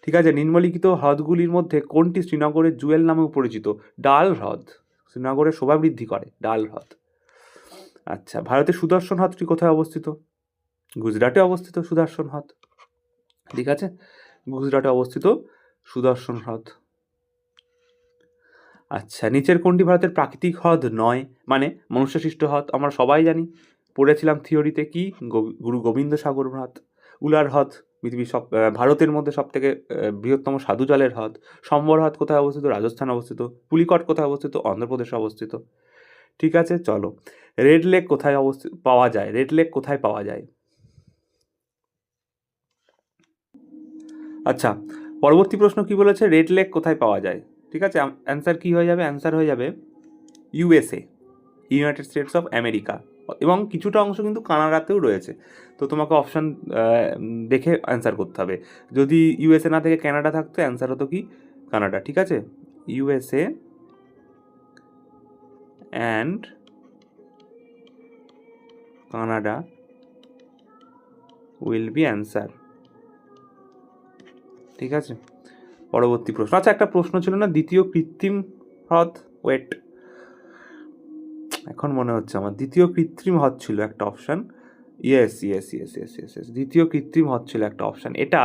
[SPEAKER 1] ঠিক আছে, নিম্নলিখিত হ্রদগুলির মধ্যে কোনটি শ্রীনগরের জুয়েল নামেও পরিচিত? ডাল হ্রদ, শ্রীনগরের শোভা বৃদ্ধি করে ডাল হ্রদ। আচ্ছা, ভারতের সুদর্শন হ্রদটি কোথায় অবস্থিত? গুজরাটে অবস্থিত সুদর্শন হ্রদ। ঠিক আছে, গুজরাটে অবস্থিত সুদর্শন হ্রদ। আচ্ছা, নিচের কোনটি ভারতের প্রাকৃতিক হ্রদ নয়, মানে মনুষ্যসৃষ্ট হ্রদ? আমরা সবাই জানি, পড়েছিলাম থিওরিতে, কি গুরু গোবিন্দ সাগর হ্রদ। উলার হ্রদ পৃথিবীর ভারতের মধ্যে সব থেকে বৃহত্তম স্বাদু জলের হ্রদ। সম্বর হ্রদ কোথায় অবস্থিত? রাজস্থান অবস্থিত। পুলিকট কোথায় অবস্থিত? অন্ধ্রপ্রদেশে অবস্থিত। ঠিক আছে, চলো, রেড লেক কোথায় পাওয়া যায়? রেড লেক কোথায় পাওয়া যায়? আচ্ছা, পরবর্তী প্রশ্ন কি বলেছে? রেড লেক কোথায় পাওয়া যায়? ঠিক আছে, অ্যান্সার কি হয়ে যাবে? অ্যান্সার হয়ে যাবে USA, United states of America, এবং কিছুটা অংশ কিন্তু কানাডাতেও রয়েছে। তো তোমাকে অপশান দেখে অ্যান্সার করতে হবে। যদি ইউএসএ না থেকে কানাডা থাকতো, অ্যান্সার হতো কি? কানাডা। ঠিক আছে, USA and Canada will be answer. ঠিক আছে, পরবর্তী প্রশ্ন। আচ্ছা, একটা প্রশ্ন ছিল না, দ্বিতীয় কৃত্রিম হ্রদ? ওয়েট, এখন মনে হচ্ছে আমার দ্বিতীয় কৃত্রিম হ্রদ ছিল একটা অপশান। ইয়েস, দ্বিতীয় কৃত্রিম হ্রদ ছিল একটা অপশান। এটা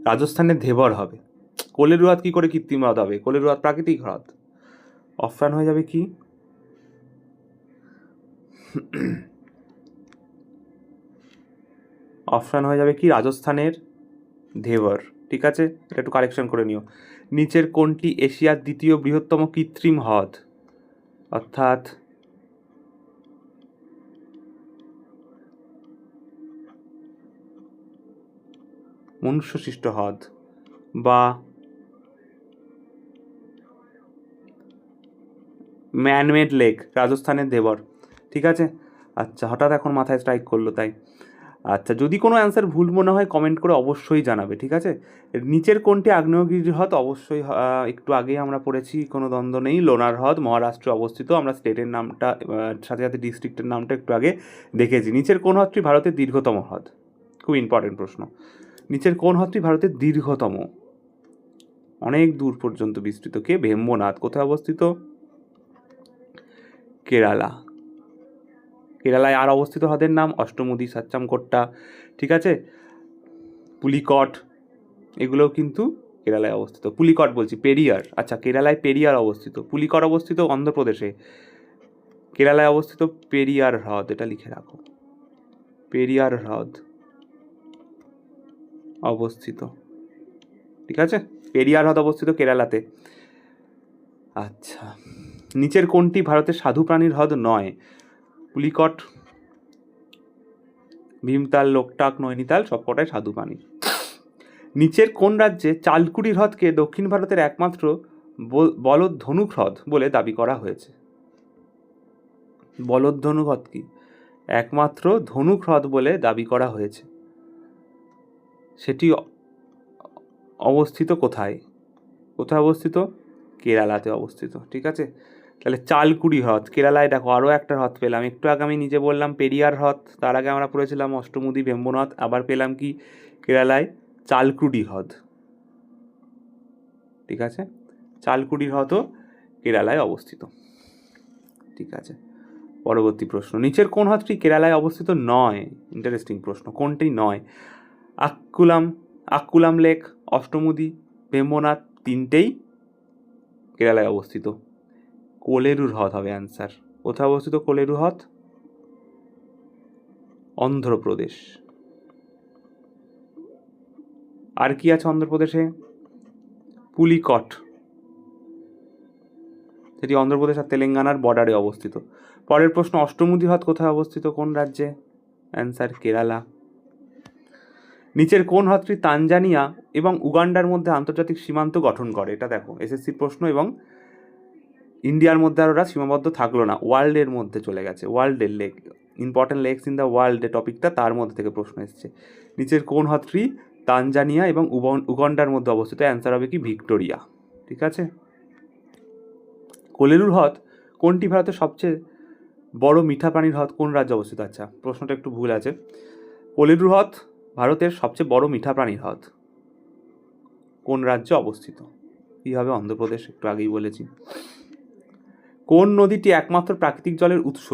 [SPEAKER 1] রাজস্থানের ধেবর হবে। কোলেরু হ্রদ কি করে কৃত্রিম হ্রদ হবে? কোলেরু হ্রদ প্রাকৃতিক হ্রদ। অপশান হয়ে যাবে কি? অপশান হয়ে যাবে কি? রাজস্থানের ধেবর। ঠিক আছে, এটা একটু কারেকশন করে নিও। নিচের কোনটি এশিয়ার দ্বিতীয় বৃহত্তম কৃত্রিম হ্রদ? অর্থাৎ মনুষ্যসৃষ্ট হ্রদ বা ম্যানমেড লেক? রাজস্থানের ধেবর। ঠিক আছে, আচ্ছা, হঠাৎ এখন মাথায় স্ট্রাইক করলো তাই। আচ্ছা, যদি কোনো অ্যান্সার ভুল মনে হয় কমেন্ট করে অবশ্যই জানাবে। ঠিক আছে, নিচের কোনটি আগ্নেয়গিরি হ্রদ? অবশ্যই একটু আগেই আমরা পড়েছি, কোনো দ্বন্দ্ব নেই, লোনার হ্রদ মহারাষ্ট্রে অবস্থিত। আমরা স্টেটের নামটা সাথে সাথে ডিস্ট্রিক্টের নামটা একটু আগে দেখেছি। নিচের কোন হ্রদটি ভারতের দীর্ঘতম হ্রদ? খুব ইম্পর্টেন্ট প্রশ্ন। নিচের কোন হ্রদটি ভারতের দীর্ঘতম, অনেক দূর পর্যন্ত বিস্তৃত? কে? ভেম্বনাথ। কোথায় অবস্থিত? কেরালা। কেরালায় আর অবস্থিত হ্রদের নাম অষ্টমুদি, সাচ্চামকোট্টা। ঠিক আছে, পুলিকট, এগুলোও কিন্তু কেরালায় অবস্থিত। পুলিকট বলছি, পেরিয়ার। আচ্ছা, কেরালায় পেরিয়ার অবস্থিত। পুলিকট অবস্থিত অন্ধ্রপ্রদেশে, কেরালায় অবস্থিত পেরিয়ার হ্রদ। এটা লিখে রাখো, পেরিয়ার হ্রদ অবস্থিত। ঠিক আছে, পেরিয়ার হ্রদ অবস্থিত কেরালাতে। আচ্ছা, নিচের কোনটি ভারতের সাধু প্রাণীর হ্রদ নয়? পুলিকট, ভীমতাল, লোকটাক, নৈনিতাল সবকটাই সাধু প্রাণী। নিচের কোন রাজ্যে চালকুড়ি হ্রদকে দক্ষিণ ভারতের একমাত্র বলদ ধনুক হ্রদ বলে দাবি করা হয়েছে? বলদ ধনুক হ্রদ কি? একমাত্র ধনুক হ্রদ বলে দাবি করা হয়েছে। সেটি অবস্থিত কোথায়? কোথায় অবস্থিত? কেরালাতে অবস্থিত। ঠিক আছে, তাহলে চালকুড়ি হ্রদ কেরালায়। দেখো আরও একটা হ্রদ পেলাম, একটু আগে আমি নিজে বললাম পেরিয়ার হ্রদ, তার আগে আমরা পড়েছিলাম অষ্টমুদি ভেম্বনাথ, আবার পেলাম কি কেরালায় চালকুড়ি হ্রদ। ঠিক আছে, চালকুড়ি হ্রদও কেরালায় অবস্থিত। ঠিক আছে, পরবর্তী প্রশ্ন, নিচের কোন হ্রদটি কেরালায় অবস্থিত নয়? ইন্টারেস্টিং প্রশ্ন, কোনটি নয়? আক্কুলাম লেক, অষ্টমুদি, ভেম্বনাথ, তিনটেই কেরালায় অবস্থিত। কোলেরু হ্রদ হবে অ্যান্সার। কোথায় অবস্থিত কোলেরু হ্রদ? অন্ধ্রপ্রদেশ। আর কি আছে অন্ধ্রপ্রদেশে? পুলিকট, যেটি অন্ধ্রপ্রদেশ আর তেলেঙ্গানার বর্ডারে অবস্থিত। পরের প্রশ্ন, অষ্টমুদি হ্রদ কোথায় অবস্থিত, কোন রাজ্যে? অ্যান্সার কেরালা। নিচের কোন হ্রদটি তানজানিয়া এবং উগান্ডার মধ্যে আন্তর্জাতিক সীমান্ত গঠন করে? এটা দেখো এসএসসির প্রশ্ন, এবং ইন্ডিয়ার মধ্যে আর ওরা সীমাবদ্ধ থাকলো না, ওয়ার্ল্ডের মধ্যে চলে গেছে। ওয়ার্ল্ডের lake, important lakes in the world যে টপিকটা, তার মধ্যে থেকে প্রশ্ন এসছে। নিচের কোন হ্রদটি তানজানিয়া এবং উগান্ডার মধ্যে অবস্থিত? অ্যান্সার হবে কি ভিক্টোরিয়া। ঠিক আছে, কোলেরু হ্রদ কোনটি ভারতের সবচেয়ে বড় মিঠা প্রাণীর হ্রদ? কোন রাজ্যে অবস্থিত? আচ্ছা, প্রশ্নটা একটু ভুল আছে। কোলেরু হ্রদ ভারতের সবচেয়ে বড় মিঠা প্রাণীর হ্রদ কোন রাজ্যে অবস্থিত? কী হবে? অন্ধ্রপ্রদেশ, একটু আগেই বলেছি। কোন নদীটি একমাত্র প্রাকৃতিক জলের উৎস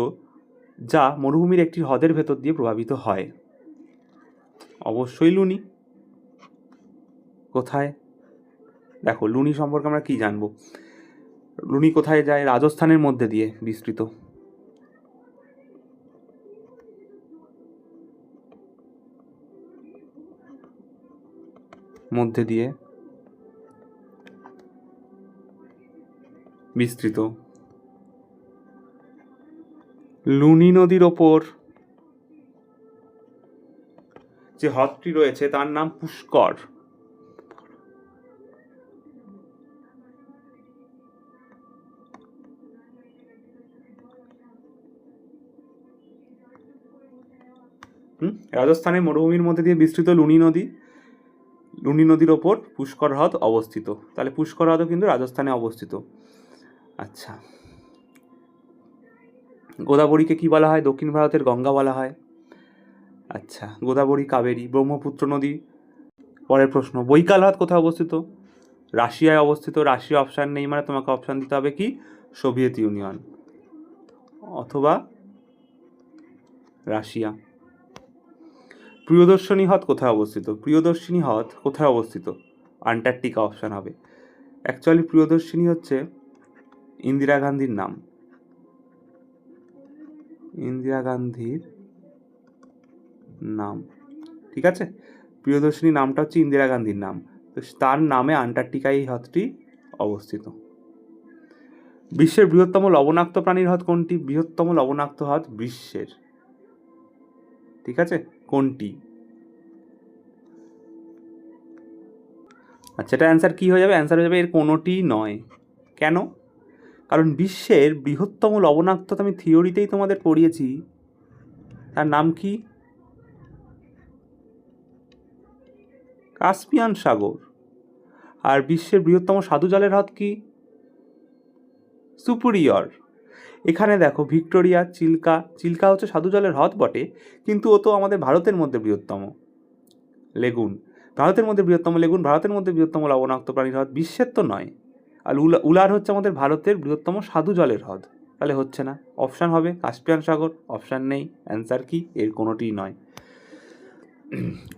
[SPEAKER 1] যা মরুভূমির একটি হ্রদের ভেতর দিয়ে প্রবাহিত হয়? অবশ্যই লুনি। কোথায়? দেখো লুনি সম্পর্কে আমরা কি জানবো? লুনি কোথায় যায়? রাজস্থানের মধ্যে দিয়ে বিস্তৃত। মধ্যে দিয়ে বিস্তৃত। লুনি নদীর ওপর যে হ্রদটি রয়েছে তার নাম পুষ্কর। রাজস্থানের মরুভূমির মধ্যে দিয়ে বিস্তৃত লুনি নদী, লুনি নদীর ওপর পুষ্কর হ্রদ অবস্থিত। তাহলে পুষ্কর হ্রদও কিন্তু রাজস্থানে অবস্থিত। আচ্ছা, গোদাবরীকে কি বলা হয়? দক্ষিণ ভারতের গঙ্গা বলা হয়। আচ্ছা, গোদাবরী, কাবেরী, ব্রহ্মপুত্র নদী। পরের প্রশ্ন, বৈকাল হ্রদ কোথায় অবস্থিত? রাশিয়ায় অবস্থিত। রাশিয়া অপশান নেই মানে তোমাকে অপশান দিতে হবে কি সোভিয়েত ইউনিয়ন অথবা রাশিয়া। প্রিয়দর্শিনী হ্রদ কোথায় অবস্থিত? প্রিয়দর্শিনী হ্রদ কোথায় অবস্থিত? আন্টার্কটিকা অপশান হবে। অ্যাকচুয়ালি প্রিয়দর্শিনী হচ্ছে ইন্দিরা গান্ধীর নাম, ইন্দিরা গান্ধীর নাম। ঠিক আছে, প্রিয়দর্শিনী নামটা হচ্ছে ইন্দিরা গান্ধীর নাম, তো তার নামে আন্টার্কটিকায় এই হ্রদটি অবস্থিত। বিশ্বের বৃহত্তম লবণাক্ত প্রাণীর হ্রদ কোনটি? বৃহত্তম লবণাক্ত হ্রদ বিশ্বের। ঠিক আছে, কোনটি? আচ্ছা, এটা অ্যান্সার কী হয়ে যাবে? অ্যান্সার হয়ে যাবে এর কোনোটি নয়। কেন? কারণ বিশ্বের বৃহত্তম লবণাক্ততা আমি থিওরিতেই তোমাদের পড়িয়েছি, তার নাম কি? কাস্পিয়ান সাগর। আর বিশ্বের বৃহত্তম স্বাদু জলের হ্রদ কি? সুপিরিয়র। এখানে দেখো ভিক্টোরিয়া, চিল্কা, চিল্কা হচ্ছে স্বাদু জলের হ্রদ বটে, কিন্তু ও তো আমাদের ভারতের মধ্যে বৃহত্তম। লেগুন ভারতের মধ্যে বৃহত্তম, লেগুন ভারতের মধ্যে বৃহত্তম লবণাক্ত প্রাণীর হ্রদ, বিশ্বের তো নয়। আর উলার হচ্ছে আমাদের ভারতের বৃহত্তম স্বাদু জলের হ্রদ, তাহলে হচ্ছে না। অপশান হবে কাস্পিয়ান সাগর, অপশান নেই। অ্যান্সার কি? এর কোনোটিই নয়।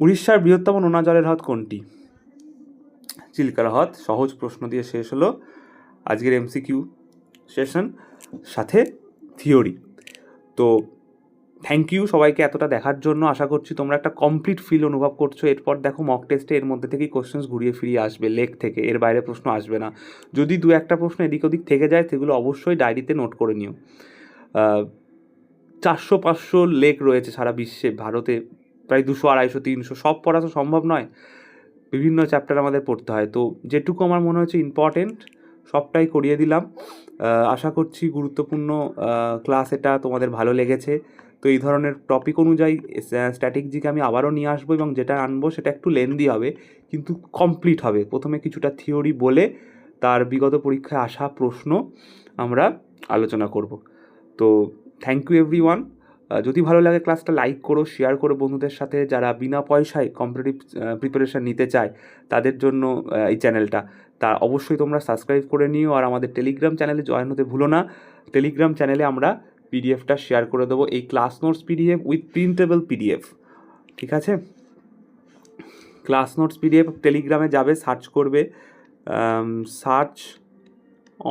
[SPEAKER 1] উড়িষ্যার বৃহত্তম নোনা জলের হ্রদ কোনটি? চিল্কার হ্রদ। সহজ প্রশ্ন দিয়ে শেষ হলো আজকের এমসিকিউ সেশন, সাথে থিওরি। তো থ্যাংক ইউ সবাইকে এতটা দেখার জন্য। আশা করছি তোমরা একটা কমপ্লিট ফিল অনুভব করছো। এরপর দেখো মক টেস্টে এর মধ্যে থেকেই কোশ্চেন্স ঘুরিয়ে ফিরিয়ে আসবে, লেক থেকে, এর বাইরে প্রশ্ন আসবে না। যদি দু একটা প্রশ্ন এদিক ওদিক থেকে যায় সেগুলো অবশ্যই ডায়েরিতে নোট করে নিও। 400-500 লেক রয়েছে সারা বিশ্বে, ভারতে প্রায় 200-250-300, সব পড়া তো সম্ভব নয়, বিভিন্ন চ্যাপ্টার আমাদের পড়তে হয়। তো যেটুকু আমার মনে হচ্ছে ইম্পর্টেন্ট সবটাই করিয়ে দিলাম। আশা করছি গুরুত্বপূর্ণ ক্লাস এটা, তোমাদের ভালো লেগেছে। তো এই ধরনের টপিক অনুযায়ী স্ট্যাটিক জিকে আমি আবারও নিয়ে আসবো, এবং যেটা আনবো সেটা একটু লেন্দি হবে কিন্তু কমপ্লিট হবে। প্রথমে কিছুটা থিওরি বলে তার বিগত পরীক্ষায় আসা প্রশ্ন আমরা আলোচনা করব। তো থ্যাংক ইউ এভরিওয়ান। যদি ভালো লাগে ক্লাসটা লাইক করো, শেয়ার করো বন্ধুদের সাথে। যারা বিনা পয়সায় কম্পিটিটিভ প্রিপারেশান নিতে চায় তাদের জন্য এই চ্যানেলটা, তা অবশ্যই তোমরা সাবস্ক্রাইব করে নিও। আর আমাদের টেলিগ্রাম চ্যানেলে জয়েন হতে ভুলো না। টেলিগ্রাম চ্যানেলে আমরা পিডিএফটা শেয়ার করে দেবো, এই class notes PDF with printable PDF. ঠিক আছে, ক্লাস নোটস পিডিএফ টেলিগ্রামে যাবে, সার্চ করবে, সার্চ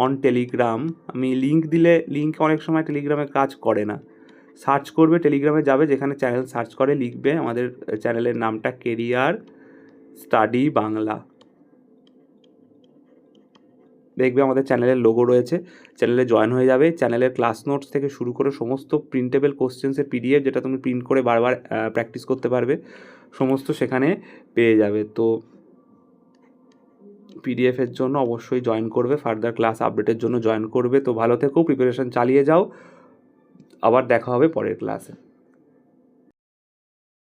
[SPEAKER 1] অন টেলিগ্রাম। আমি লিঙ্ক দিলে লিঙ্ক অনেক সময় টেলিগ্রামে কাজ করে না। সার্চ করবে, টেলিগ্রামে যাবে, যেখানে চ্যানেল সার্চ করে লিখবে আমাদের চ্যানেলের নামটা কেরিয়ার স্টাডি বাংলা। দেখবে আমাদের চ্যানেলের লোগো রয়েছে, চ্যানেলে জয়েন হয়ে যাবে। চ্যানেলের ক্লাস নোটস থেকে শুরু করে সমস্ত প্রিন্টেবল কোশ্চেন্সের পিডিএফ, যেটা তুমি প্রিন্ট করে বারবার প্র্যাকটিস করতে পারবে, সমস্ত সেখানে পেয়ে যাবে। তো পিডিএফের জন্য অবশ্যই জয়েন করবে, ফার্দার ক্লাস আপডেটের জন্য জয়েন করবে। তো ভালো থেকো, প্রিপারেশন চালিয়ে যাও, আবার দেখা হবে পরের ক্লাসে।